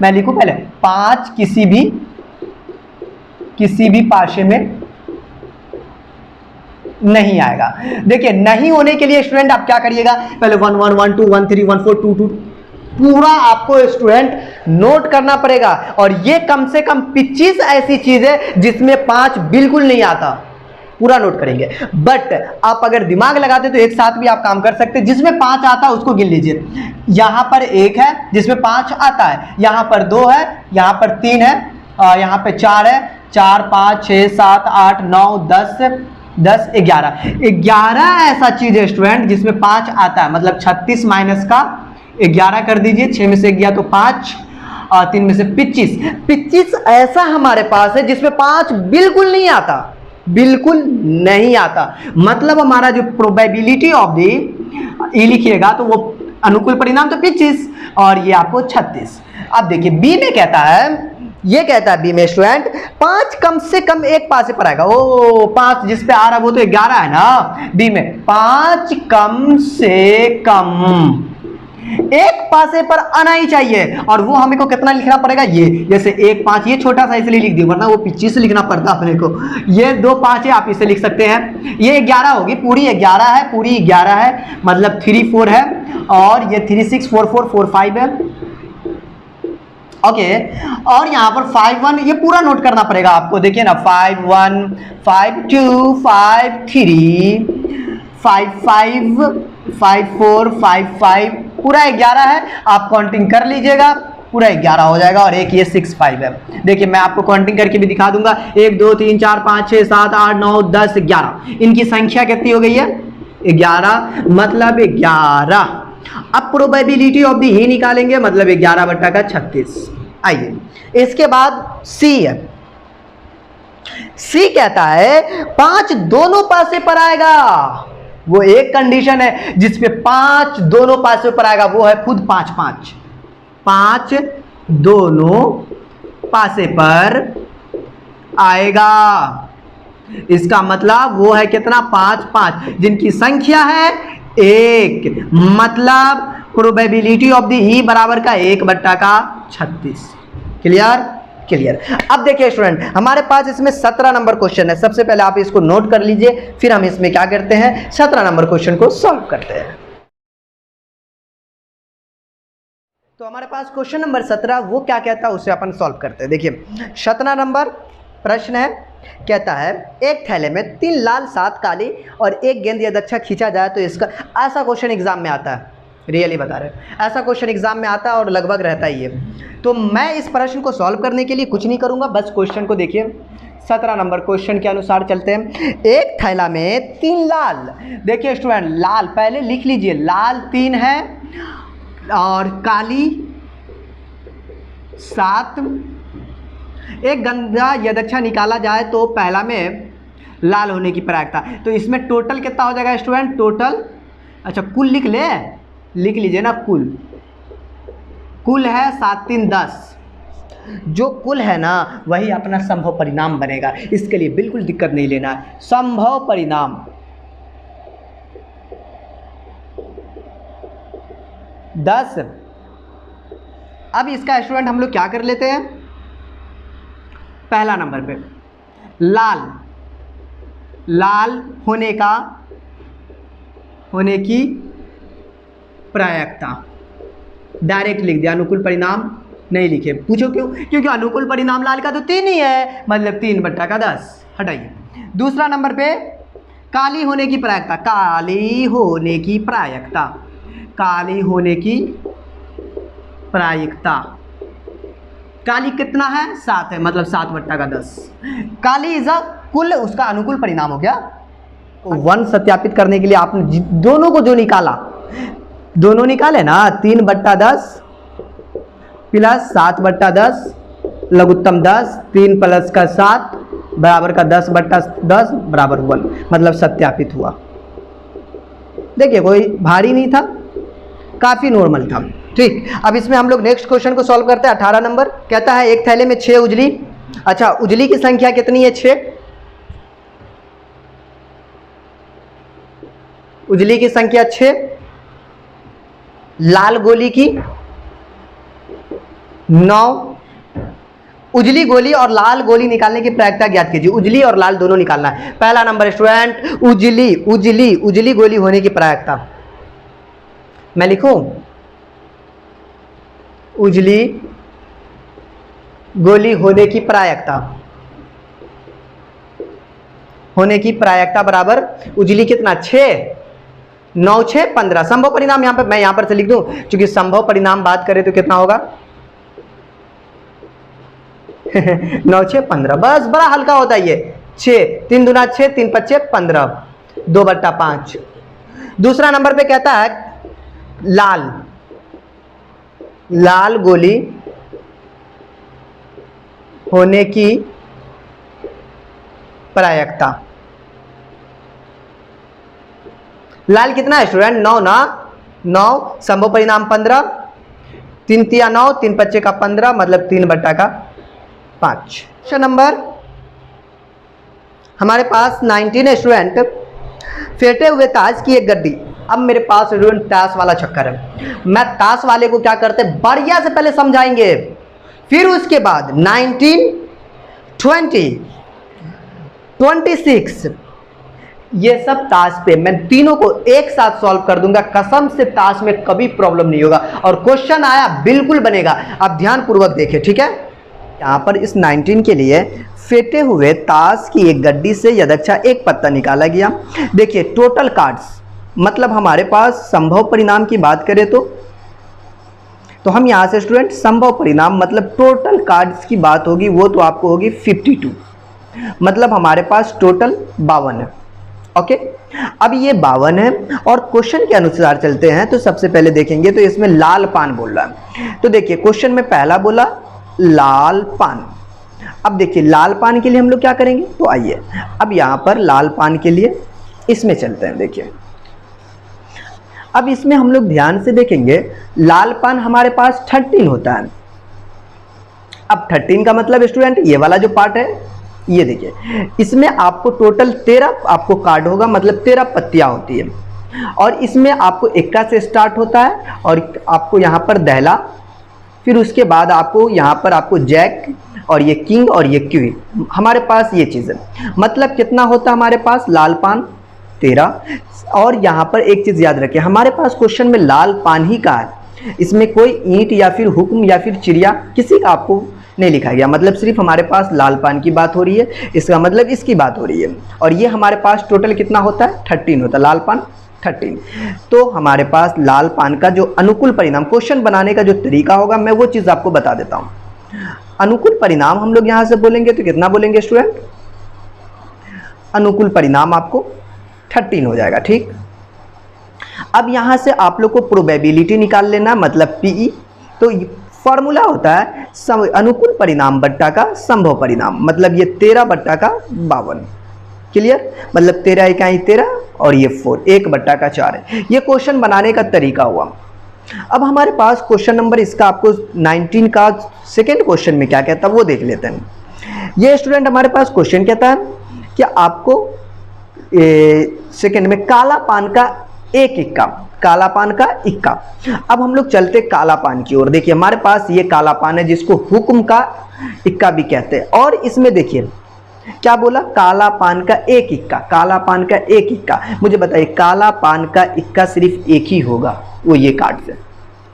मैं लिखूँ पहले 5 किसी भी पासे में नहीं आएगा। देखिए नहीं होने के लिए स्टूडेंट आप क्या करिएगा, पहले 1 1 1 2 1 3 1 4 2 2 पूरा आपको स्टूडेंट नोट करना पड़ेगा, और ये कम से कम 25 ऐसी चीजें जिसमें 5 बिल्कुल नहीं आता, पूरा नोट करेंगे। बट आप अगर दिमाग लगाते तो एक साथ भी आप काम कर सकते, जिसमें 5 आता है उसको गिन लीजिए। यहां पर 1 है जिसमें 5 आता है, यहां पर 2 है, यहां पर 3 है, यहाँ पे 4 है, 4 5 6 7 8 9 10 10 11 11 ऐसा चीज है स्टूडेंट जिसमें 5 आता है, मतलब 36 माइनस का 11 कर दीजिए, 6 में से गया तो 5 और 3 में से 25 25 ऐसा हमारे पास है जिसमें 5 बिल्कुल नहीं आता, बिल्कुल नहीं आता। मतलब हमारा जो प्रोबेबिलिटी ऑफ दी ई लिखिएगा तो वो अनुकूल परिणाम तो 25 और ये आपको 36। अब देखिए बी में कहता है, ये कहता है बी में स्टूडेंट 5 कम से कम एक पासे पर आएगा। ओ 5 जिस पे आ रहा वो तो 11 है ना, बी में 5 कम से कम एक पासे पर आना ही चाहिए, और वो हमें को कितना लिखना पड़ेगा, ये जैसे 1 5 ये छोटा सा इसलिए लिख दिया, वरना वो 25 लिखना पड़ता अपने को। ये 2 5 है, आप इसे लिख सकते हैं, ये 11 होगी, पूरी 11 है, पूरी 11 है, मतलब 3 4 है, और ये 3 6 4 4 4 5 है। ओके और यहाँ पर 5 1 ये पूरा नोट करना पड़ेगा आपको, देखिए ना 5 1 5 2 5 3 5 5 5 4 5 5 पूरा 11 है, आप काउंटिंग कर लीजिएगा, पूरा 11 हो जाएगा, और एक ये 6 5 है। देखिए मैं आपको काउंटिंग करके भी दिखा दूंगा, 1 2 3 4 5 6 7 8 9 10 11 इनकी संख्या कितनी हो गई है 11, मतलब 11। अब प्रोबेबिलिटी ऑफ दी ही निकालेंगे, मतलब 11 बट्टा का 36। आइए इसके बाद सी है, सी कहता है 5 दोनों पासे पर आएगा, वो एक कंडीशन है जिसपे 5 दोनों पासे पर आएगा, वो है खुद 5 5 5 दोनों पासे पर आएगा। इसका मतलब वो है कितना 5 5 जिनकी संख्या है 1, मतलब प्रोबेबिलिटी ऑफ द ई बराबर का 1 बट्टा का 36। Clear clear. अब देखिए स्टूडेंट हमारे पास इसमें 17 नंबर क्वेश्चन है, सबसे पहले आप इसको नोट कर लीजिए, फिर हम इसमें क्या करते हैं 17 नंबर क्वेश्चन को सॉल्व करते हैं। तो हमारे पास क्वेश्चन नंबर 17 वो क्या कहता है उसे अपन सॉल्व करते हैं। देखिए 17 नंबर प्रश्न है, कहता है एक थैले में 3 लाल 7 काली और 1 गेंद या दच्छा खींचा जाए तो इसका, ऐसा क्वेश्चन एग्जाम में आता है, रियली बता रहे हैं, ऐसा क्वेश्चन एग्जाम में आता है और लगभग रहता ही है। तो मैं इस प्रश्न को सॉल्व करने के लिए कुछ नहीं करूंगा, बस क्वेश्चन को देखिए। 17 नंबर क्वेश्चन के अनुसार चलते हैं। एक थैला में 3 लाल, देखिए स्टूडेंट लाल पहले लिख लीजिए, लाल 3 है और काली 7, एक गंदा यदक्षा निकाला जाए तो पहला में लाल होने की प्रायिकता, तो इसमें टोटल कितना हो जाएगा स्टूडेंट, टोटल अच्छा कुल लिख लीजिए ना, कुल है 7 3 10, जो कुल है ना वही अपना संभव परिणाम बनेगा, इसके लिए बिल्कुल दिक्कत नहीं लेना है। संभव परिणाम 10। अब इसका स्टूडेंट हम लोग क्या कर लेते हैं, पहला नंबर पे लाल होने की प्रायिकता डायरेक्ट लिख दिया, अनुकूल परिणाम नहीं लिखे। पूछो क्यों, क्योंकि अनुकूल परिणाम लाल का तो 3 ही है, मतलब 3 बट्टा का 10। हटाइए। दूसरा नंबर पे काली होने की प्रायिकता, काली होने की प्रायिकता, काली कितना है 7 है, मतलब 7 बट्टा का 10। काली इज अ कुल, उसका अनुकूल परिणाम हो गया। तो 1 सत्यापित करने के लिए आपने दोनों को जो निकाला, दोनों निकाले ना, 3 बट्टा 10 प्लस 7 बट्टा 10 लघुत्तम 10, 3 प्लस का 7 बराबर का 10 बट्टा 10 बराबर 1, मतलब सत्यापित हुआ। देखिए कोई भारी नहीं था, काफ़ी नॉर्मल था। ठीक, अब इसमें हम लोग नेक्स्ट क्वेश्चन को सॉल्व करते हैं। 18 नंबर कहता है एक थैले में 6 उजली, अच्छा उजली की संख्या कितनी है 6, उजली की संख्या 6, लाल गोली की 9, उजली गोली और लाल गोली निकालने की प्रायिकता ज्ञात कीजिए। उजली और लाल दोनों निकालना है। पहला नंबर स्टूडेंट उजली गोली होने की प्रायिकता, मैं लिखूं उजली गोली होने की प्रायिकता बराबर उजली कितना 6 9 6 15। संभव परिणाम यहां पर मैं यहां पर से लिख दूं, क्योंकि संभव परिणाम बात करें तो कितना होगा 9 6 15, बस बड़ा हल्का होता है ये। 6 3 दूना 6, 3 5 15, 2/5। दूसरा नंबर पे कहता है लाल, लाल गोली होने की प्रायिकता। लाल कितना है स्टूडेंट? 9 ना, 9 संभव परिणाम 15, 3 तिया 9, 3 पच्चे का 15, मतलब 3/5। क्वेश्चन नंबर हमारे पास 19 है स्टूडेंट। फेंटे हुए ताश की एक गड्डी। अब मेरे पास स्टूडेंट ताश वाला चक्कर है। मैं ताश वाले को क्या करते हैं, बढ़िया से पहले समझाएंगे, फिर उसके बाद 19 20 26 ये सब ताश पे मैं तीनों को एक साथ सॉल्व कर दूंगा। कसम से ताश में कभी प्रॉब्लम नहीं होगा, और क्वेश्चन आया बिल्कुल बनेगा। आप ध्यान पूर्वक देखिए, ठीक है। यहाँ पर इस 19 के लिए फेंटे हुए ताश की एक गड्डी से यदक्षा एक पत्ता निकाला गया। देखिए टोटल कार्ड्स, मतलब हमारे पास संभव परिणाम की बात करें तो हम यहाँ से स्टूडेंट संभव परिणाम मतलब टोटल कार्ड्स की बात होगी, वो तो आपको होगी 52, मतलब हमारे पास टोटल 52 है। ओके, अब ये 52 है और क्वेश्चन के अनुसार चलते हैं तो सबसे पहले देखेंगे तो इसमें लाल पान बोल रहा है। तो देखिए क्वेश्चन में पहला बोला लाल पान। अब देखिए लाल पान के लिए हम लोग क्या करेंगे, तो आइए अब यहाँ पर लाल पान के लिए इसमें चलते हैं। देखिए अब इसमें हम लोग ध्यान से देखेंगे, लाल पान हमारे पास 13 होता है। अब 13 का मतलब स्टूडेंट ये वाला जो पार्ट है, ये देखिए इसमें आपको टोटल 13 आपको कार्ड होगा, मतलब 13 पत्तियां होती है। और इसमें आपको इक्का से स्टार्ट होता है और आपको यहाँ पर दहला, फिर उसके बाद आपको यहाँ पर आपको जैक और ये किंग और ये क्वीन, हमारे पास ये चीज़ है। मतलब कितना होता है हमारे पास, लाल पान 13। और यहाँ पर एक चीज़ याद रखिए, हमारे पास क्वेश्चन में लाल पान ही का है, इसमें कोई ईंट या फिर हुक्म या फिर चिड़िया किसी का आपको नहीं लिखा गया, मतलब सिर्फ हमारे पास लाल पान की बात हो रही है, इसका मतलब इसकी बात हो रही है। और ये हमारे पास टोटल कितना होता है, 13 होता है, लाल पान 13। तो हमारे पास लाल पान का जो अनुकूल परिणाम, क्वेश्चन बनाने का जो तरीका होगा, मैं वो चीज़ आपको बता देता हूँ। अनुकूल परिणाम हम लोग यहाँ से बोलेंगे तो कितना बोलेंगे स्टूडेंट, अनुकूल परिणाम आपको 13 हो जाएगा, ठीक। अब यहाँ से आप लोग को प्रोबेबिलिटी निकाल लेना, मतलब पीई। तो फॉर्मूला होता है अनुकूल परिणाम बट्टा का संभव परिणाम, मतलब ये 13/52। क्लियर, मतलब 13 इकाई 13 और ये 4, 1/4 है। ये क्वेश्चन बनाने का तरीका हुआ। अब हमारे पास क्वेश्चन नंबर इसका आपको 19 का सेकेंड क्वेश्चन में क्या कहता है वो देख लेते हैं। ये स्टूडेंट हमारे पास क्वेश्चन कहता है कि आपको सेकेंड में काला पान का एक इक्का, काला पान का इक्का। अब हम लोग चलते काला पान की ओर। देखिए हमारे पास ये काला पान है जिसको हुक्म का इक्का भी कहते हैं। और इसमें देखिए क्या बोला, काला पान का एक इक्का, काला पान का एक इक्का। मुझे बताइए काला पान का इक्का सिर्फ एक ही होगा, वो ये कार्ड से।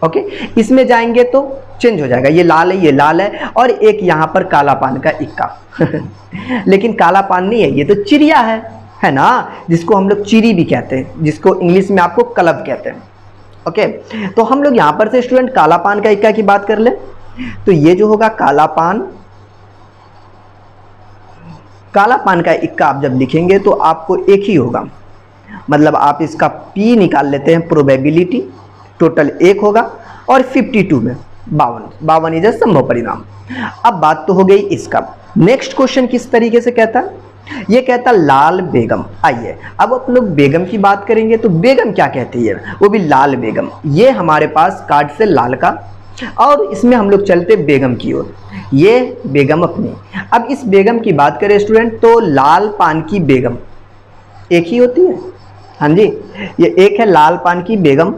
ओके, इसमें जाएंगे तो चेंज हो जाएगा, ये लाल है, ये लाल है, और एक यहाँ पर काला पान का इक्का लेकिन काला पान नहीं है, ये तो चिड़िया है ना, जिसको हम लोग चिड़ी भी कहते हैं, जिसको इंग्लिश में आपको क्लब कहते हैं। ओके, तो हम लोग यहाँ पर से स्टूडेंट काला पान का इक्का की बात कर ले, तो ये जो होगा काला पान का इक्का आप जब लिखेंगे तो आपको एक ही होगा, मतलब आप इसका P निकाल लेते हैं, प्रोबेबिलिटी टोटल 1 होगा, और 52 में 52 इज संभव परिणाम। अब बात तो हो गई इसका। नेक्स्ट क्वेश्चन किस तरीके से कहता है, ये कहता लाल बेगम। आइए अब आप लोग बेगम की बात करेंगे तो बेगम क्या कहती है, वो भी लाल बेगम। ये हमारे पास कार्ड से लाल का, और इसमें हम लोग चलते बेगम की ओर, ये बेगम अपनी। अब इस बेगम की बात करें स्टूडेंट तो लाल पान की बेगम एक ही होती है, हाँ जी, ये एक है लाल पान की बेगम।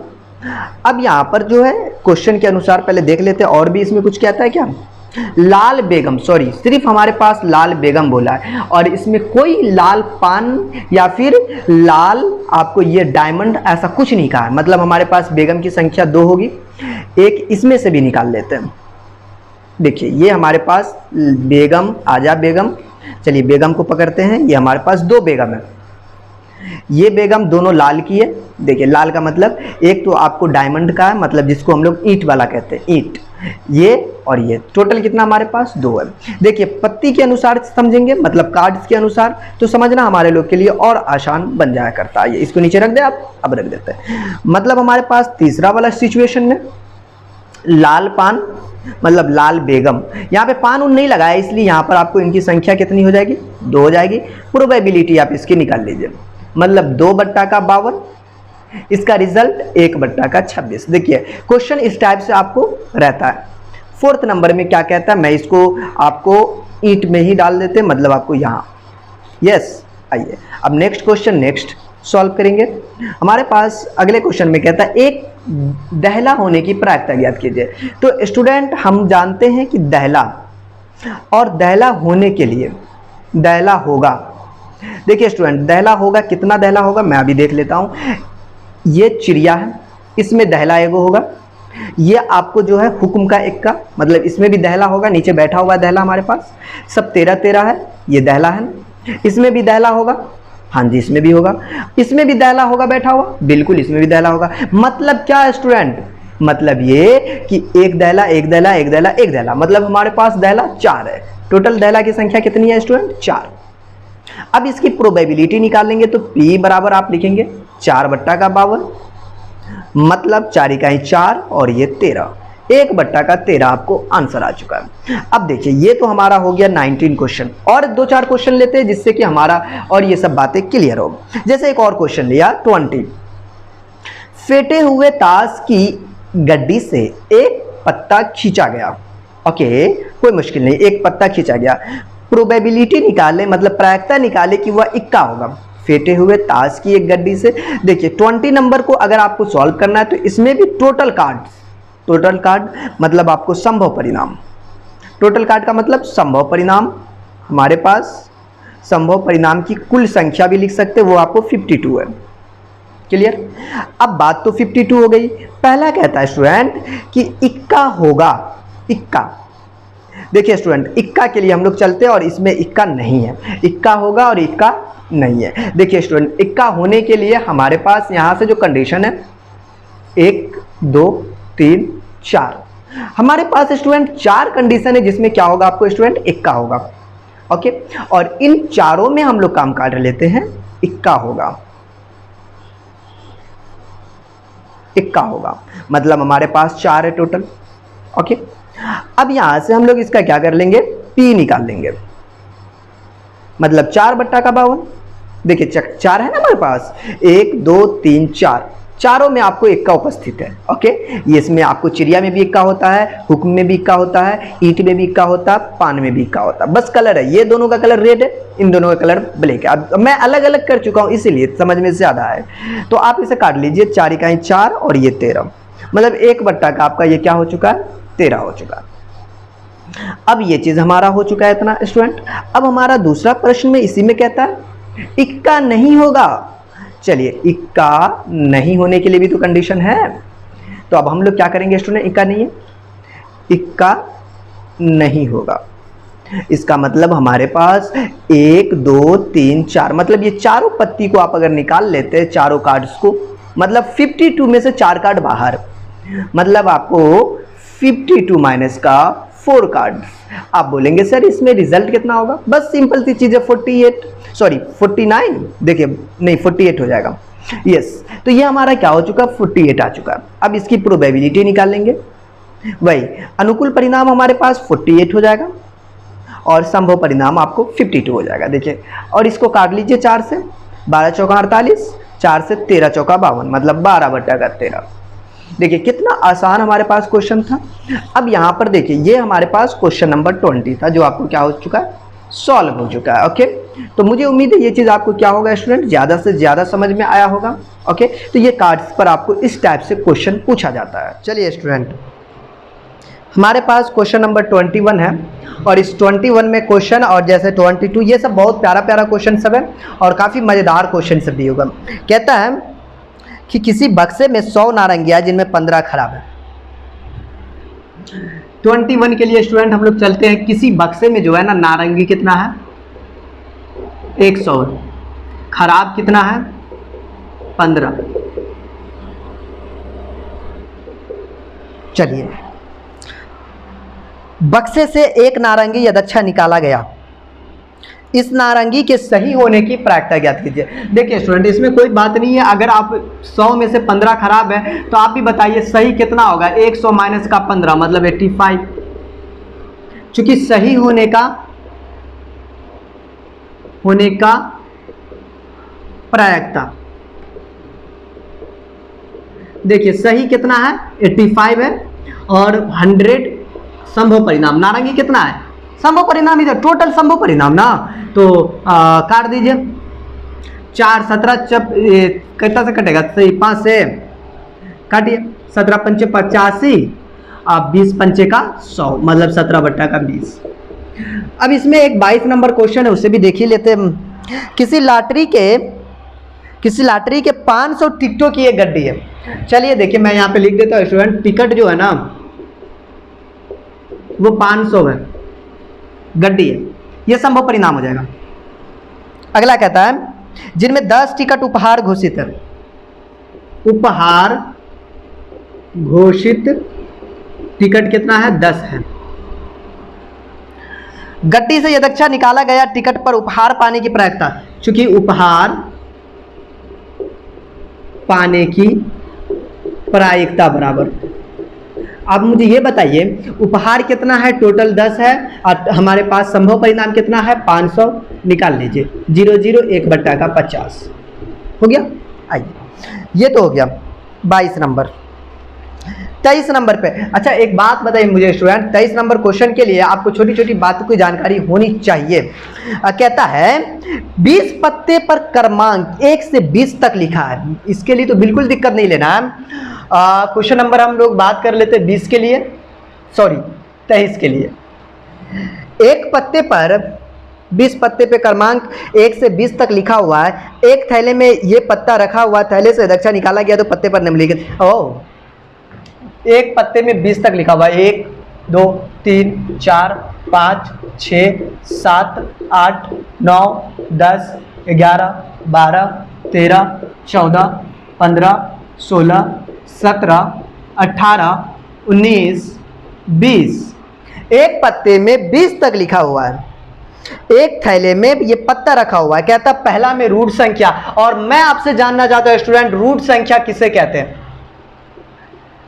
अब यहाँ पर जो है क्वेश्चन के अनुसार पहले देख लेते हैं, और भी इसमें कुछ कहता है क्या, लाल बेगम, सॉरी सिर्फ हमारे पास लाल बेगम बोला है, और इसमें कोई लाल पान या फिर लाल आपको ये डायमंड ऐसा कुछ नहीं कहा है। मतलब हमारे पास बेगम की संख्या 2 होगी, एक इसमें से भी निकाल लेते हैं। देखिए ये हमारे पास बेगम, आजा बेगम, चलिए बेगम को पकड़ते हैं, ये हमारे पास 2 बेगम है। ये बेगम दोनों लाल की है। देखिए लाल का मतलब एक तो आपको डायमंड का है, मतलब जिसको हम लोग ईंट वाला कहते हैं, ईंट, ये और ये टोटल कितना हमारे पास 2 है। देखिए पत्ती के अनुसार समझेंगे, मतलब कार्ड्स के अनुसार, तो समझना हमारे लोग के लिए और आसान बन जाया करता है। इसको नीचे रख दे आप, अब रख देते हैं। मतलब हमारे पास तीसरा वाला सिचुएशन में लाल पान, मतलब लाल बेगम, यहाँ पे पान उन नहीं लगाया इसलिए यहाँ पर आपको इनकी संख्या कितनी हो जाएगी, 2 हो जाएगी। प्रोबेबिलिटी आप इसकी निकाल लीजिए, मतलब 2/52, इसका रिजल्ट 1/26। देखिए क्वेश्चन इस टाइप से आपको रहता है। 4th नंबर में क्या कहता है, मैं इसको आपको ईंट में ही डाल देते, मतलब आपको यहाँ, यस। आइए अब नेक्स्ट क्वेश्चन नेक्स्ट सॉल्व करेंगे। हमारे पास अगले क्वेश्चन में कहता है एक दहला होने की प्रायिकता ज्ञात कीजिए। तो स्टूडेंट हम जानते हैं कि दहला और दहला होने के लिए दहला होगा। देखिए स्टूडेंट दहला होगा, कितना दहला होगा मैं अभी देख लेता हूं। ये चिड़िया है, इसमें दहला एगो होगा। ये आपको जो है हुक्म का एक का, मतलब इसमें भी दहला होगा, नीचे बैठा हुआ दहला हमारे पास, सब 13 है, ये दहला है। इसमें भी दहला होगा, हाँ जी इसमें भी होगा। इसमें भी दहला होगा बैठा हुआ, बिल्कुल इसमें भी दहला होगा। मतलब क्या है स्टूडेंट, मतलब ये कि एक दहला एक दहला एक दहला एक दहला, मतलब हमारे पास दहला 4 है। टोटल दहला की संख्या कितनी है स्टूडेंट, 4। अब इसकी प्रोबेबिलिटी निकालेंगे तो P बराबर आप लिखेंगे 4/52, मतलब 4 इकाई 4 और ये 13, 1/13 आपको आंसर आ चुका है। अब देखिए ये तो हमारा हो गया 19 क्वेश्चन, और 2-4 क्वेश्चन लेते हैं जिससे कि हमारा और ये सब बातें क्लियर हो। जैसे एक और क्वेश्चन लिया 20, फेटे हुए ताश की गड्डी से एक पत्ता खींचा गया। ओके कोई मुश्किल नहीं, एक पत्ता खींचा गया। प्रोबेबिलिटी निकाले, मतलब प्रायिकता निकाले कि वह इक्का होगा। फेटे हुए ताश की एक गड्डी से, देखिए 20 नंबर को अगर आपको सॉल्व करना है तो इसमें भी टोटल कार्ड मतलब आपको संभव परिणाम, टोटल कार्ड का मतलब संभव परिणाम, हमारे पास संभव परिणाम की कुल संख्या भी लिख सकते हैं, वो आपको 52 है। क्लियर। अब बात तो 52 हो गई। पहला कहता है स्टूडेंट कि इक्का होगा, इक्का। देखिए स्टूडेंट इक्का के लिए हम लोग चलते हैं और इसमें इक्का नहीं है, इक्का होगा और इक्का नहीं है। देखिए स्टूडेंट इक्का होने के लिए हमारे पास यहाँ से जो कंडीशन है 1 2 3 4, हमारे पास स्टूडेंट 4 कंडीशन है जिसमें क्या होगा आपको स्टूडेंट इक्का होगा। ओके, और इन चारों में हम लोग काम काट लेते हैं, इक्का होगा, इक्का होगा, मतलब हमारे पास 4 है टोटल। ओके, अब यहां से हम लोग इसका क्या कर लेंगे, P निकाल लेंगे, मतलब 4/52। देखिए 4 है ना हमारे पास, 1 2 3 4, चारों में आपको इक्का उपस्थित है। ओके, ये इसमें आपको चिड़िया में भी इक्का होता है, हुक्म में भी इक्का होता है, ईंट में भी इक्का होता है, पान में भी इक्का होता है। बस कलर है, ये दोनों का कलर रेड है, इन दोनों का कलर ब्लैक है। अब मैं अलग अलग कर चुका हूं इसीलिए समझ में ज्यादा है, तो आप इसे काट लीजिए। 4 इकाई 4 और ये 13, मतलब 1/का आपका ये क्या हो चुका है, 13 हो चुका है। अब ये चीज हमारा हो चुका है इतना स्टूडेंट। अब हमारा दूसरा प्रश्न में इसी में कहता है इक्का नहीं होगा। चलिए इक्का नहीं होने के लिए भी तो कंडीशन है, तो अब हम लोग क्या करेंगे स्टूडेंट, इक्का नहीं है, इक्का नहीं होगा, इसका मतलब हमारे पास 1 2 3 4, मतलब ये चारों पत्ती को आप अगर निकाल लेते हैं, चारों कार्ड्स को, मतलब 52 में से 4 कार्ड बाहर, मतलब आपको 52 माइनस का 4 कार्ड। आप बोलेंगे सर इसमें रिजल्ट कितना होगा, बस सिंपल सी चीज है 49, देखिए नहीं 48 हो जाएगा, यस। तो ये हमारा क्या हो चुका, 48 आ चुका। अब इसकी प्रोबेबिलिटी निकालेंगे, वही अनुकूल परिणाम हमारे पास 48 हो जाएगा और संभव परिणाम आपको 52 हो जाएगा। देखिए और इसको काट लीजिए 4 से, 12 चौका 48, 4 से 13 चौका 52, मतलब 12/13। देखिए कितना आसान हमारे पास क्वेश्चन था। अब यहाँ पर देखिए ये हमारे पास क्वेश्चन नंबर 20 था जो आपको क्या हो चुका है, सॉल्व हो चुका है। ओके, तो मुझे उम्मीद है ये चीज़ आपको क्या होगा स्टूडेंट, ज़्यादा से ज़्यादा समझ में आया होगा। ओके, तो ये कार्ड्स पर आपको इस टाइप से क्वेश्चन पूछा जाता है। चलिए स्टूडेंट हमारे पास क्वेश्चन नंबर 21 है, और इस 21 में क्वेश्चन और जैसे 22 ये सब बहुत प्यारा प्यारा क्वेश्चन सब है और काफ़ी मज़ेदार क्वेश्चन सब भी होगा। कहता है कि किसी बक्से में 100 नारंगियाँ जिनमें 15 खराब है। 21 के लिए स्टूडेंट हम लोग चलते हैं, किसी बक्से में जो है ना नारंगी कितना है, 100, खराब कितना है 15। चलिए, बक्से से एक नारंगी यदक्षा निकाला गया, इस नारंगी के सही होने की प्रायिकता ज्ञात कीजिए। देखिए स्टूडेंट, इसमें कोई बात नहीं है, अगर आप 100 में से 15 खराब है तो आप भी बताइए सही कितना होगा। 100 माइनस का 15 मतलब 85। चूंकि सही होने का प्रायिकता, देखिए सही कितना है 85 है, और 100 संभव परिणाम। नारंगी कितना है संभव परिणाम, इधर टोटल संभव परिणाम ना, तो काट दीजिए। 4 17 कितना से कटेगा, सही 5 से काटिए। 17 पंचे 85, अब 20 पंचे का 100 मतलब 17 बट्टा का 20। अब इसमें एक 22 नंबर क्वेश्चन है, उसे भी देख ही लेते हैं। किसी लॉटरी के 500 टिकटों की एक गड्डी है। चलिए देखिए, मैं यहाँ पे लिख देता हूँ स्टूडेंट, टिकट जो है ना वो 500 है, गड्डी है, ये संभव परिणाम हो जाएगा। अगला कहता है जिनमें 10 टिकट उपहार घोषित है। उपहार घोषित टिकट कितना है, 10 है। गड्डी से यदक्षा निकाला गया टिकट पर उपहार पाने की प्रायिकता, चूंकि उपहार पाने की प्रायिकता बराबर। अब मुझे ये बताइए उपहार कितना है, टोटल 10 है, और हमारे पास संभव परिणाम कितना है 500, निकाल लीजिए। 0 0 1 बट्टा का 50 हो गया। आइए, ये तो हो गया 22 नंबर। 23 नंबर पे, अच्छा एक बात बताइए मुझे स्टूडेंट, 23 नंबर क्वेश्चन के लिए आपको छोटी छोटी बातों की जानकारी होनी चाहिए। कहता है 20 पत्ते पर क्रमांक 1 से 20 तक लिखा है, इसके लिए तो बिल्कुल दिक्कत नहीं लेना है। क्वेश्चन नंबर हम लोग बात कर लेते 20 के लिए, सॉरी 23 के लिए। एक पत्ते पर 20 पत्ते पे क्रमांक 1 से 20 तक लिखा हुआ है। एक थैले में ये पत्ता रखा हुआ, थैले से यदक्षा निकाला गया तो पत्ते पर निम्नलिखित, ओह एक पत्ते में 20 तक लिखा हुआ है, 1 2 3 4 5 6 7 8 9 10 11 12 13 14 15 16 17 18 19 20। एक पत्ते में 20 तक लिखा हुआ है, एक थैले में ये पत्ता रखा हुआ है। कहता पहला में रूट संख्या, और मैं आपसे जानना चाहता हूं स्टूडेंट रूट संख्या किसे कहते हैं,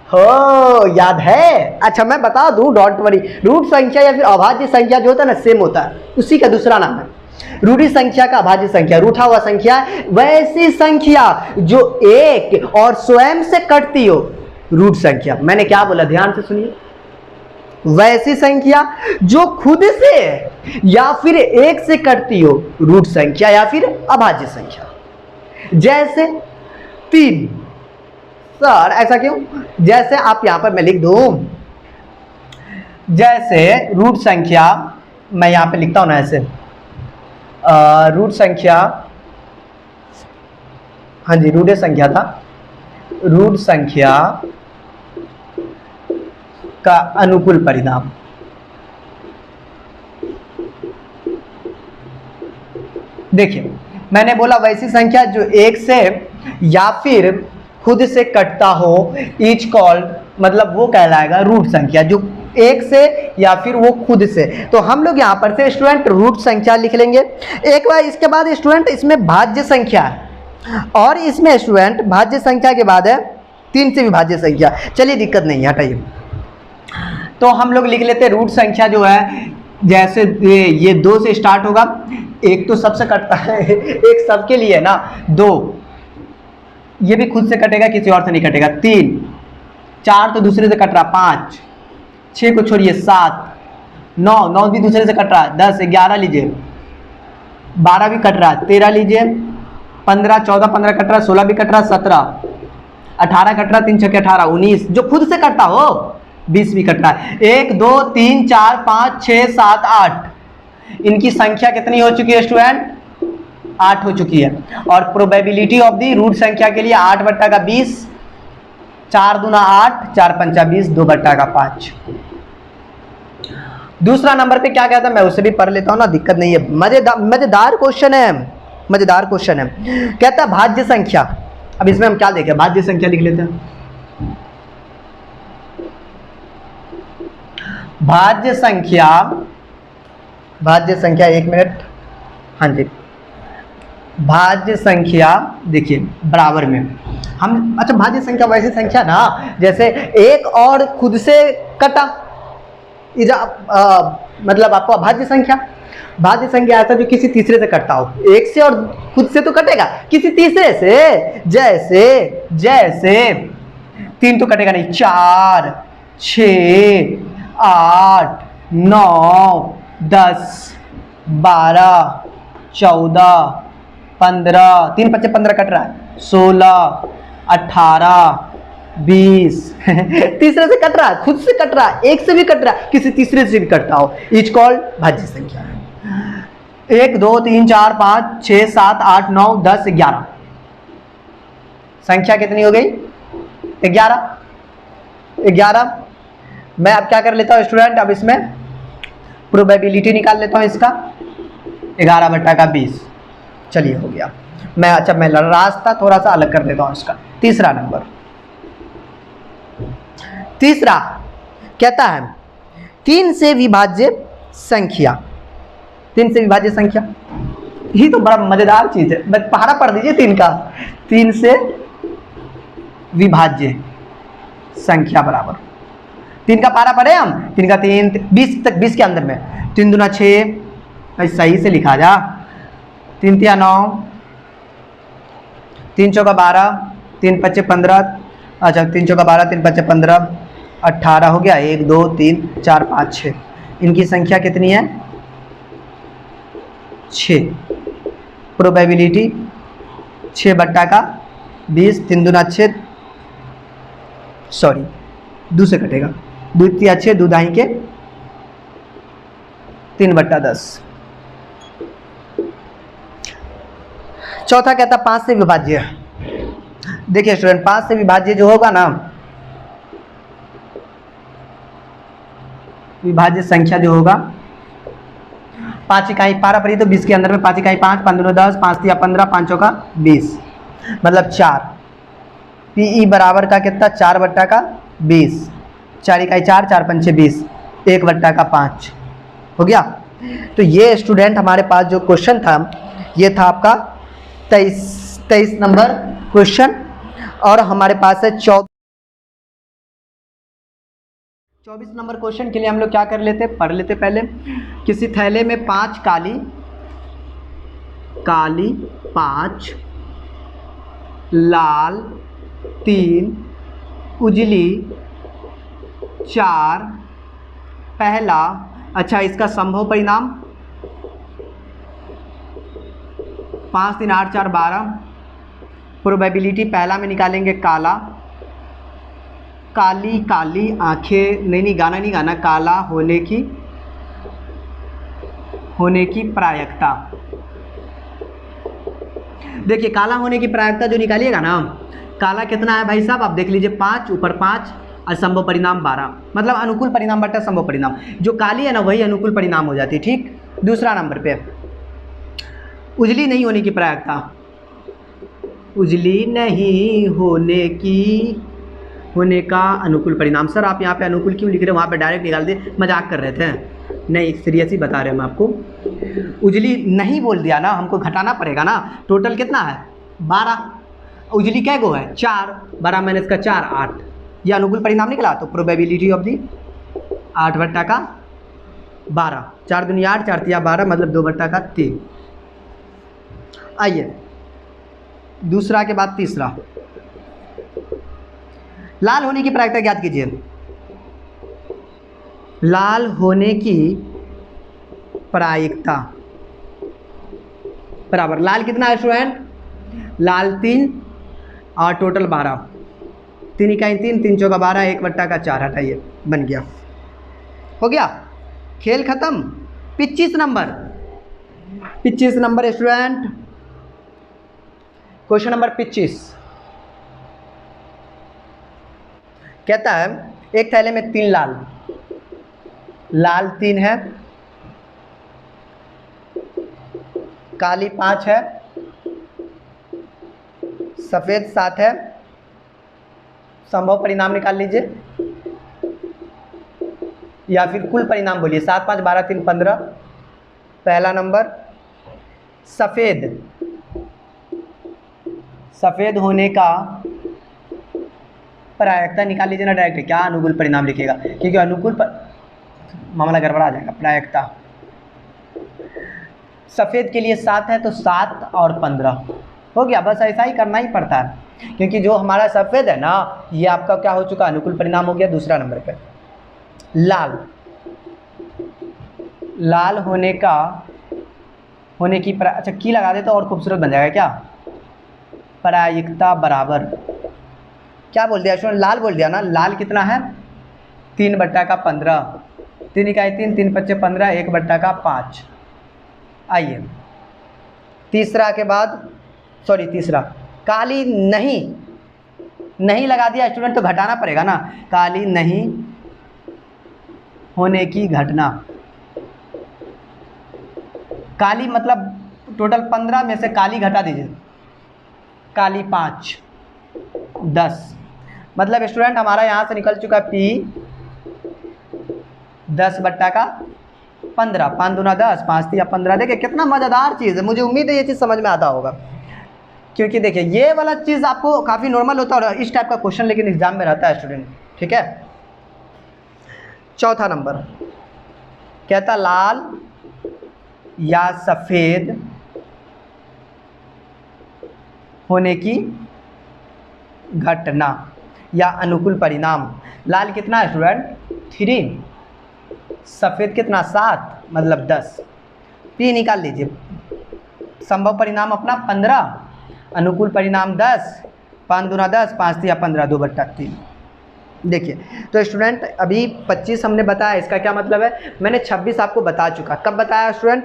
हो याद है? अच्छा मैं बता दूं, डोंट वरी, रूट संख्या या फिर अभाज्य संख्या जो होता है ना सेम होता है, उसी का दूसरा नाम है। रूढ़ी संख्या का अभाज्य संख्या, रूठा हुआ संख्या वैसी संख्या जो एक और स्वयं से कटती हो, रूट संख्या। मैंने क्या बोला ध्यान से सुनिए, वैसी संख्या जो खुद से या फिर एक से कटती हो, रूट संख्या या फिर अभाज्य संख्या। जैसे 3, सर ऐसा क्यों? जैसे आप यहां पर मैं लिख दूं, जैसे रूट संख्या मैं यहां पे लिखता हूं ना ऐसे, रूट संख्या, हाँ जी रूढ़ संख्या था, रूट संख्या का अनुकूल परिणाम। देखिए मैंने बोला वैसी संख्या जो एक से या फिर खुद से कटता हो, इज कॉल्ड, मतलब वो कहलाएगा रूट संख्या, जो एक से या फिर वो खुद से। तो हम लोग यहाँ पर से स्टूडेंट रूट संख्या लिख लेंगे। एक बार इसके बाद स्टूडेंट इसमें भाज्य संख्या है, और इसमें स्टूडेंट भाज्य संख्या के बाद है 3 से विभाज्य संख्या। चलिए दिक्कत नहीं है, हटाइए। तो हम लोग लिख लेते हैं रूट संख्या जो है, जैसे ये 2 से स्टार्ट होगा, एक तो सबसे कटता है, एक सबके लिए है ना, 2 ये भी खुद से कटेगा, किसी और से नहीं कटेगा, 3 4 तो दूसरे से कट रहा, 5 6 को छोड़िए 7 9 भी दूसरे से कट रहा, 10 11 लीजिए, 12 भी कट रहा, 13 लीजिए, 15 14 15 कट रहा, 16 भी कट रहा, 17 18 कट रहा, 3 6 18 19, जो खुद से कटता हो 20 भी कट रहा है। 1 2 3 4 5 6 7 8, इनकी संख्या कितनी हो चुकी है स्टूडेंट? 8 हो चुकी है। और प्रोबेबिलिटी ऑफ दी रूट संख्या के लिए 8 बट्टा का 20, 4 दूना 8, 4 पंचा 20, 2 बट्टा का 5। दूसरा नंबर पे क्या कहता है, मैं उसे भी पढ़ लेता हूं ना, दिक्कत नहीं है, मजेदार क्वेश्चन है, मजेदार क्वेश्चन है। कहता है भाज्य संख्या, अब इसमें हम क्या देखें, भाज्य संख्या लिख लेते हैं। भाज्य संख्या, एक मिनट, हाँ जी, भाज्य संख्या देखिए बराबर में हम, अच्छा भाज्य संख्या वैसी संख्या ना जैसे एक और खुद से कटा, मतलब आपको भाज्य संख्या ऐसा जो किसी तीसरे से कटता हो, एक से और खुद से तो कटेगा, किसी तीसरे से, जैसे 3 तो कटेगा नहीं, 4, 6, 8, 9, 10, 12, 14, 15, 3 5 15 कट रहा है, 16, 18, 20 तीसरे से कट रहा है, खुद से कट रहा है, एक से भी कट रहा है, किसी तीसरे से भी कटता हो, इज कॉल्ड भाज्य संख्या। 1 2 3 4 5 6 7 8 9 10 11 संख्या कितनी हो गई? 11। मैं अब क्या कर लेता हूँ स्टूडेंट, अब इसमें प्रोबेबिलिटी निकाल लेता हूँ इसका, 11/20। चलिए हो गया। मैं रास्ता थोड़ा सा अलग कर देता हूँ इसका। तीसरा नंबर, तीसरा कहता है 3 से विभाज्य संख्या। 3 से विभाज्य संख्या, ये तो बड़ा मजेदार चीज है, बस पहाड़ा पढ़ दीजिए 3 का। 3 से विभाज्य संख्या बराबर 3 का पारा पढ़े हम, 3 का 3 20 तक, 20 के अंदर में 3 दूना 6, सही से लिखा जा, 3 तिया 9, 3 चौका 12, 3 पच्चे 15, अच्छा 3 चौका 12, 3 पच्चे 15, 18 हो गया। 1 2 3 4 5 6, इनकी संख्या कितनी है? 6। प्रोबेबिलिटी 6/20, 3 दूना 6, सॉरी 2 से कटेगा, 2 तिया 6, 2 दाई के 3/10। चौथा कहता 5 से विभाज्य। देखिए स्टूडेंट, 5 से विभाज्य जो होगा ना, विभाज्य संख्या जो होगा, 5 इकाई पारा पड़ी तो 20 के अंदर में 5 इकाई 5, 5 दूना 10, 5 तिया 15, 5 चौका 20, मतलब 4। पीई बराबर का कितना? 4/20, 4 इकाई 4, 4 पंचे 20, 1/5 हो गया। तो ये स्टूडेंट हमारे पास जो क्वेश्चन था, ये था आपका 23 नंबर क्वेश्चन। और हमारे पास है 24 नंबर क्वेश्चन के लिए हम लोग क्या कर लेते, पढ़ लेते पहले। किसी थैले में 5 काली 5, लाल 3, उजली 4, पहला, अच्छा इसका संभव परिणाम 5 3 8 4 12। प्रोबेबिलिटी पहला में निकालेंगे काला, काली आंखें, नहीं गाना नहीं गाना, काला होने की प्रायिकता। देखिए काला होने की प्रायिकता जो निकालिएगा ना, काला कितना है भाई साहब, आप देख लीजिए 5 ऊपर 5 और संभव परिणाम 12, मतलब अनुकूल परिणाम बटा संभव परिणाम, जो काली है ना वही अनुकूल परिणाम हो जाती है। ठीक, दूसरा नंबर पे उजली नहीं होने की प्रायिकता, उजली नहीं होने का अनुकूल परिणाम। सर आप यहाँ पे अनुकूल क्यों लिख रहे हो, वहाँ पे डायरेक्ट निकाल दिए, मजाक कर रहे थे? नहीं, सीरियस ही बता रहे हैं हम आपको। उजली नहीं बोल दिया ना, हमको घटाना पड़ेगा ना। टोटल कितना है? 12। उजली क्या गो है? 4, 12 माइनस का 4 8, ये अनुकूल परिणाम निकला। तो प्रोबेबिलिटी ऑफ दी 8/12, 4 दूनी 8, 4 तिया 12, मतलब 2/3। आइए दूसरा के बाद तीसरा, लाल होने की प्रायिकता ज्ञात कीजिए। लाल होने की प्रायिकता बराबर, लाल कितना है स्टूडेंट? लाल 3 और टोटल 12, 3 इकाई 3, 3 चौका 12, 1/4 हटाइए, बन गया, हो गया, खेल खत्म। 25 नंबर स्टूडेंट, क्वेश्चन नंबर 25 कहता है एक थैले में 3 लाल 3 है, काली 5 है, सफ़ेद 7 है, संभव परिणाम निकाल लीजिए या फिर कुल परिणाम बोलिए। 7 5 12 3 15। पहला नंबर सफ़ेद होने का प्रायिकता निकाल लीजिए ना डायरेक्ट। क्या अनुकूल परिणाम लिखेगा, क्योंकि अनुकूल मामला गड़बड़ा जाएगा। प्रायिकता सफ़ेद के लिए 7 है तो 7 और 15 हो गया। बस ऐसा ही करना ही पड़ता है, क्योंकि जो हमारा सफ़ेद है ना, ये आपका क्या हो चुका, अनुकूल परिणाम हो गया। दूसरा नंबर पे लाल होने की अच्छा की लगा दे तो और खूबसूरत बन जाएगा। क्या प्रायिकता बराबर, क्या बोल दिया स्टूडेंट, लाल बोल दिया ना। लाल कितना है, 3/15, 3 इकाई 3, 3 पच्चे 15, 1/5। आइए तीसरा के बाद तीसरा काली नहीं लगा दिया स्टूडेंट तो घटाना पड़ेगा ना। काली नहीं होने की घटना, काली मतलब टोटल 15 में से काली घटा दीजिए। काली 5 10, मतलब स्टूडेंट हमारा यहाँ से निकल चुका P 10/15, 5 दूना 10, 5 3 15। देखिए कितना मज़ेदार चीज़ है, मुझे उम्मीद है ये चीज़ समझ में आता होगा, क्योंकि देखिए ये वाला चीज़ आपको काफ़ी नॉर्मल होता है और इस टाइप का क्वेश्चन लेकिन एग्जाम में रहता है स्टूडेंट। ठीक है, चौथा नंबर कहता लाल या सफ़ेद होने की घटना या अनुकूल परिणाम। लाल कितना है स्टूडेंट, 3, सफ़ेद कितना 7, मतलब 10। P निकाल लीजिए। संभव परिणाम अपना 15, अनुकूल परिणाम 10, 5 दूना 10, 5 3 15, 2/3। देखिए तो स्टूडेंट अभी 25 हमने बताया, इसका क्या मतलब है, मैंने 26 आपको बता चुका। कब बताया स्टूडेंट,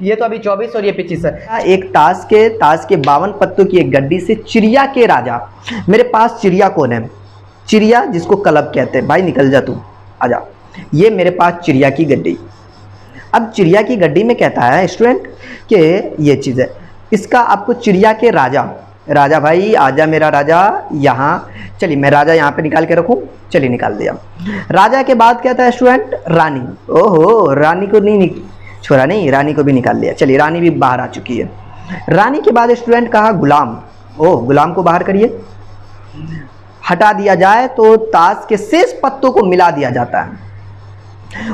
ये तो अभी 24 और ये 25 है। एक ताश के 52 पत्तों की एक गड्डी से चिड़िया के राजा, मेरे पास चिड़िया कौन है, चिड़िया जिसको क्लब कहते हैं, भाई निकल जा तू आजा, ये मेरे पास चिड़िया की गड्डी। अब चिड़िया की गड्डी में कहता है स्टूडेंट कि ये चीज़ है, इसका आपको चिड़िया के राजा भाई आजा मेरा राजा यहाँ, चलिए मैं राजा यहाँ पे निकाल के रखूँ, चलिए निकाल दिया। राजा के बाद कहता है स्टूडेंट रानी, ओहो रानी को नहीं छोड़ा, नहीं रानी को भी निकाल लिया, चलिए रानी भी बाहर आ चुकी है। रानी के बाद स्टूडेंट कहा गुलाम, ओह गुलाम को बाहर करिए। हटा दिया जाए तो ताश के शेष पत्तों को मिला दिया जाता है,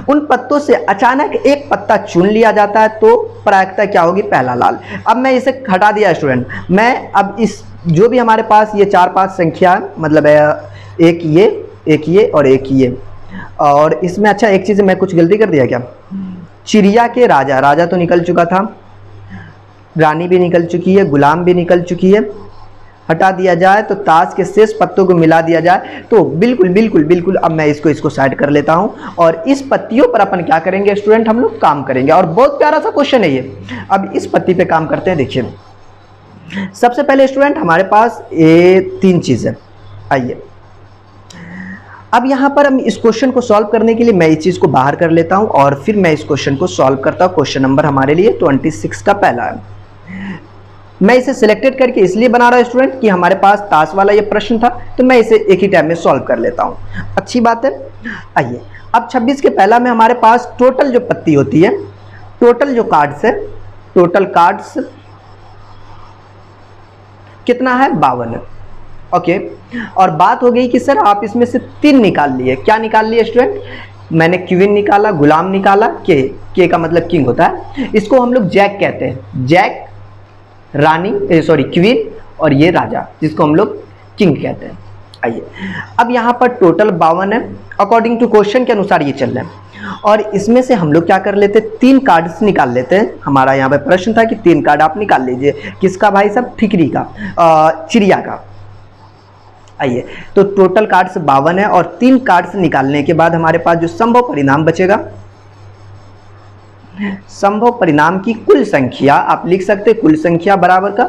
उन पत्तों से अचानक एक पत्ता चुन लिया जाता है तो प्रायिकता क्या होगी, पहला लाल। अब मैं इसे हटा दिया स्टूडेंट, मैं अब इस जो भी हमारे पास ये 4-5 संख्या मतलब एक ये और एक ये, और इसमें अच्छा एक चीज़ मैं कुछ गलती कर दिया क्या, चिड़िया के राजा तो निकल चुका था, रानी भी निकल चुकी है, गुलाम भी निकल चुकी है। हटा दिया जाए तो ताश के शेष पत्तों को मिला दिया जाए तो बिल्कुल अब मैं इसको साइड कर लेता हूं और इस पत्तियों पर अपन क्या करेंगे स्टूडेंट, हम लोग काम करेंगे। और बहुत प्यारा सा क्वेश्चन है ये। अब इस पत्ती पे काम करते हैं। देखिए सबसे पहले स्टूडेंट हमारे पास ये 3 चीज़ है। आइए अब यहाँ पर हम इस क्वेश्चन को सॉल्व करने के लिए मैं इस चीज़ को बाहर कर लेता हूँ और फिर मैं इस क्वेश्चन को सॉल्व करता हूँ। क्वेश्चन नंबर हमारे लिए 26 का पहला है। मैं इसे सिलेक्टेड करके इसलिए बना रहा हूँ स्टूडेंट कि हमारे पास ताश वाला ये प्रश्न था तो मैं इसे एक ही टाइम में सॉल्व कर लेता हूँ, अच्छी बात है। आइए अब 26 के पहला में हमारे पास टोटल जो पत्ती होती है, टोटल जो कार्ड्स है, टोटल कार्ड्स कितना है 52। ओके, और बात हो गई कि सर आप इसमें से 3 निकाल लिए। क्या निकाल लिए स्टूडेंट, मैंने क्वीन निकाला, गुलाम निकाला, के का मतलब किंग होता है, इसको हम लोग जैक कहते हैं। जैक रानी क्वीन और ये राजा जिसको हम लोग किंग कहते हैं। आइए अब यहाँ पर टोटल 52 है, अकॉर्डिंग टू क्वेश्चन के अनुसार ये चल रहा है। और इसमें से हम लोग क्या कर लेते हैं, 3 कार्ड्स निकाल लेते हैं। हमारा यहाँ पे प्रश्न था कि 3 कार्ड आप निकाल लीजिए। किसका भाई साहब, ठिकरी का, चिड़िया का। आइए तो टोटल कार्ड्स 52 है और 3 कार्ड्स निकालने के बाद हमारे पास जो संभव परिणाम बचेगा, संभव परिणाम की कुल संख्या आप लिख सकते हैं, कुल संख्या बराबर का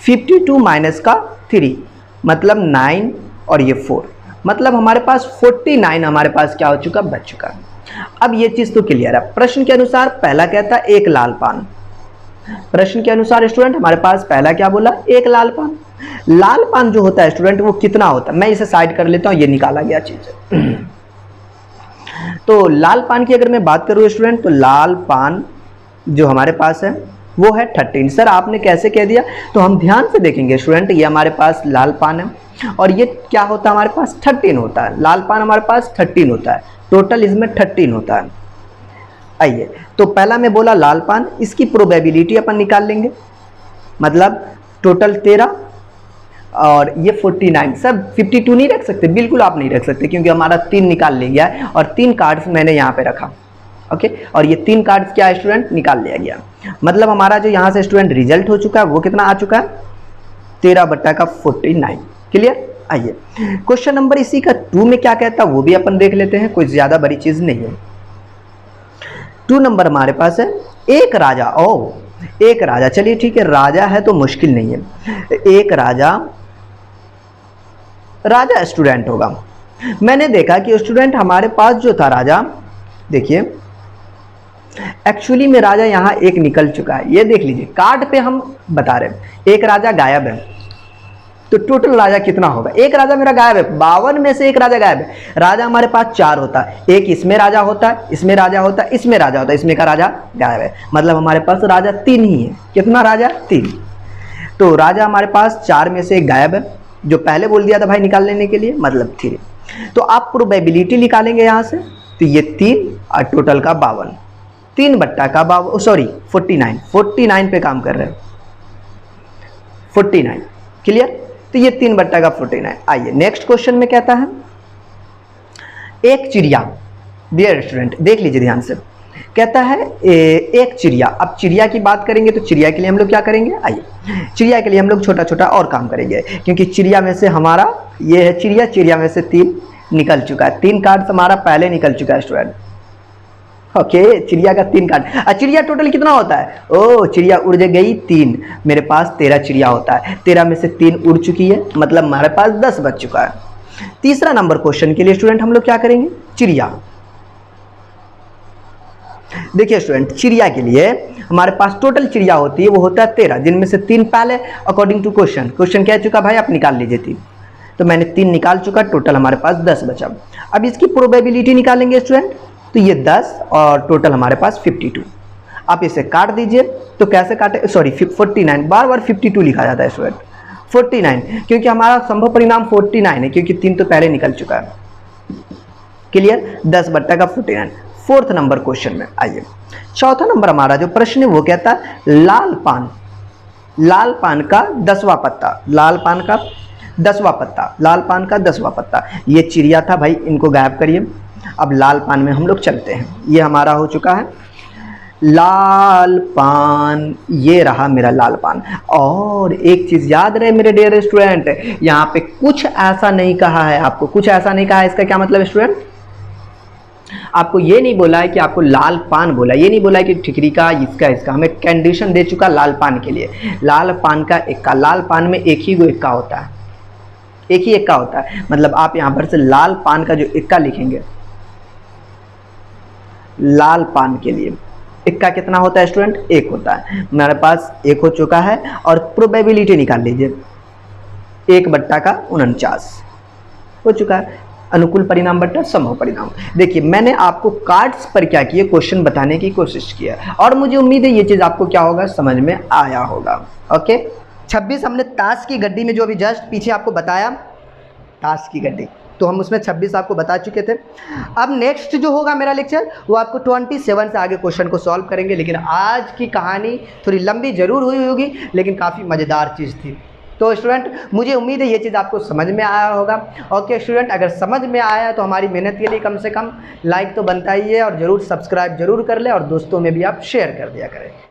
52 माइनस का 3 मतलब 9 और ये 4, मतलब हमारे पास 49 हमारे पास क्या हो चुका, बच चुका। अब ये चीज़ तो क्लियर है। प्रश्न के अनुसार पहला कहता है 1 लाल पान, प्रश्न के अनुसार स्टूडेंट हमारे पास पहला क्या बोला, एक लाल पान। लाल पान जो होता है स्टूडेंट वो कितना होता है, मैं इसे साइड कर लेता हूँ, ये निकाला गया चीज। तो लाल पान की अगर मैं बात करूँ स्टूडेंट, तो लाल पान जो हमारे पास है वो है 13। सर आपने कैसे कह दिया, तो हम ध्यान से देखेंगे स्टूडेंट, ये हमारे पास लाल पान है और ये क्या होता है हमारे पास 13 होता है। लाल पान हमारे पास 13 होता है, टोटल इसमें 13 होता है। आइए, तो पहला मैं बोला लाल पान, इसकी प्रोबेबिलिटी अपन निकाल लेंगे, मतलब टोटल 13 और ये 49। सर 52 नहीं रख सकते, बिल्कुल आप नहीं रख सकते, क्योंकि हमारा 3 निकाल ले गया है और 3 कार्ड्स मैंने यहाँ पे रखा। ओके, और ये 3 कार्ड्स क्या है स्टूडेंट, निकाल लिया गया। मतलब हमारा जो यहाँ से स्टूडेंट रिजल्ट हो चुका है वो कितना आ चुका है, 13/49। क्लियर। आइए, क्वेश्चन नंबर इसी का 2 में क्या कहता है वो भी अपन देख लेते हैं, कोई ज्यादा बड़ी चीज नहीं है। 2 नंबर हमारे पास है एक राजा। ओ, एक राजा, चलिए ठीक है, राजा है तो मुश्किल नहीं है। एक राजा, राजा स्टूडेंट होगा। मैंने देखा कि स्टूडेंट हमारे पास जो था राजा, देखिए एक्चुअली में राजा यहाँ एक निकल चुका है, ये देख लीजिए कार्ड पे हम बता रहे हैं एक राजा गायब है, तो टोटल राजा कितना होगा, एक राजा मेरा गायब है, 52 में से एक राजा गायब है। राजा हमारे पास 4 होता है, एक इसमें राजा होता है, इसमें राजा होता है, इसमें राजा होता है, इसमें का राजा गायब है, मतलब हमारे पास राजा 3 ही है। कितना राजा, 3। तो राजा हमारे पास 4 में से एक गायब है, जो पहले बोल दिया था भाई निकाल लेने के लिए, मतलब 3। तो आप प्रोबेबिलिटी निकालेंगे यहाँ से, तो ये 3 और टोटल का 52, 3/52, सॉरी 49 पे काम कर रहे हैं, 49। क्लियर। तो ये 3/49। आइए नेक्स्ट क्वेश्चन में कहता है एक चिड़िया। डियर स्टूडेंट देख लीजिए ध्यान से, कहता है एक चिड़िया। अब चिड़िया की बात करेंगे तो चिड़िया के लिए हम लोग क्या करेंगे, आइए चिड़िया के लिए हम लोग छोटा छोटा और काम करेंगे, क्योंकि चिड़िया में से हमारा ये है चिड़िया, चिड़िया में से 3 निकल चुका है, 3 कार्ड हमारा पहले निकल चुका है स्टूडेंट। ओके, चिड़िया का 3 कार्ड। चिड़िया टोटल कितना होता है, ओ चिड़िया उड़ गई 3, मेरे पास 13 चिड़िया होता है, 13 में से 3 उड़ चुकी है, मतलब हमारे पास 10 बच चुका है। तीसरा नंबर क्वेश्चन के लिए स्टूडेंट हम लोग क्या करेंगे, चिड़िया। देखिए स्टूडेंट, चिड़िया के लिए हमारे पास टोटल चिड़िया होती है वो होता है 13, जिनमें से 3 पहले अकॉर्डिंग टू क्वेश्चन कह चुका भाई आप निकाल लीजिए 3, तो मैंने 3 निकाल चुका, टोटल हमारे पास 10 बचा। अब इसकी प्रोबेबिलिटी निकालेंगे स्टूडेंट, तो ये 10 और टोटल हमारे पास 52। आप इसे काट दीजिए, तो कैसे काटे, सॉरी 49, बार बार 52 लिखा जाता है स्टूडेंट, 49, क्योंकि हमारा संभव परिणाम 49 है, क्योंकि 3 तो पहले निकल चुका है। क्लियर, 10/49। 4th नंबर क्वेश्चन में आइए, चौथा नंबर हमारा जो प्रश्न है वो कहता है लाल पान। लाल पान का 10वां पत्ता, लाल पान का 10वां पत्ता, लाल पान का 10वां पत्ता। ये चिड़िया था भाई, इनको गायब करिए। अब लाल पान में हम लोग चलते हैं, ये हमारा हो चुका है लाल पान, ये रहा मेरा लाल पान। और एक चीज याद रहे मेरे डियर स्टूडेंट, यहाँ पे कुछ ऐसा नहीं कहा है, आपको कुछ ऐसा नहीं कहा है, इसका क्या मतलब स्टूडेंट, आपको ये नहीं बोला है कि आपको लाल पान बोला, ये नहीं बोला है कि ठिकरी का, इसका हमें कंडीशन दे चुका लाल पान के लिए। लाल पान का इक्का, लाल पान में एक ही इक्का होता है, एक ही इक्का होता है, मतलब आप यहाँ पर से लाल पान का जो इक्का लिखेंगे, लाल पान के लिए इक्का कितना होता है स्टूडेंट, 1 होता है। मेरे पास 1 हो चुका है और प्रोबेबिलिटी निकाल लीजिए, 1/49 हो चुका है। अनुकूल परिणाम बट्टा संभव परिणाम। देखिए मैंने आपको कार्ड्स पर क्या किए, क्वेश्चन बताने की कोशिश की है, और मुझे उम्मीद है ये चीज़ आपको क्या होगा, समझ में आया होगा। ओके, 26 हमने ताश की गड्डी में जो अभी जस्ट पीछे आपको बताया, ताश की गड्डी, तो हम उसमें 26 आपको बता चुके थे। अब नेक्स्ट जो होगा मेरा लेक्चर वो आपको 27 से आगे क्वेश्चन को सॉल्व करेंगे, लेकिन आज की कहानी थोड़ी लंबी जरूर हुई होगी, लेकिन काफ़ी मज़ेदार चीज़ थी। तो स्टूडेंट मुझे उम्मीद है ये चीज़ आपको समझ में आया होगा। ओके स्टूडेंट, अगर समझ में आया तो हमारी मेहनत के लिए कम से कम लाइक तो बनता ही है, और ज़रूर सब्सक्राइब जरूर कर ले, और दोस्तों में भी आप शेयर कर दिया करें।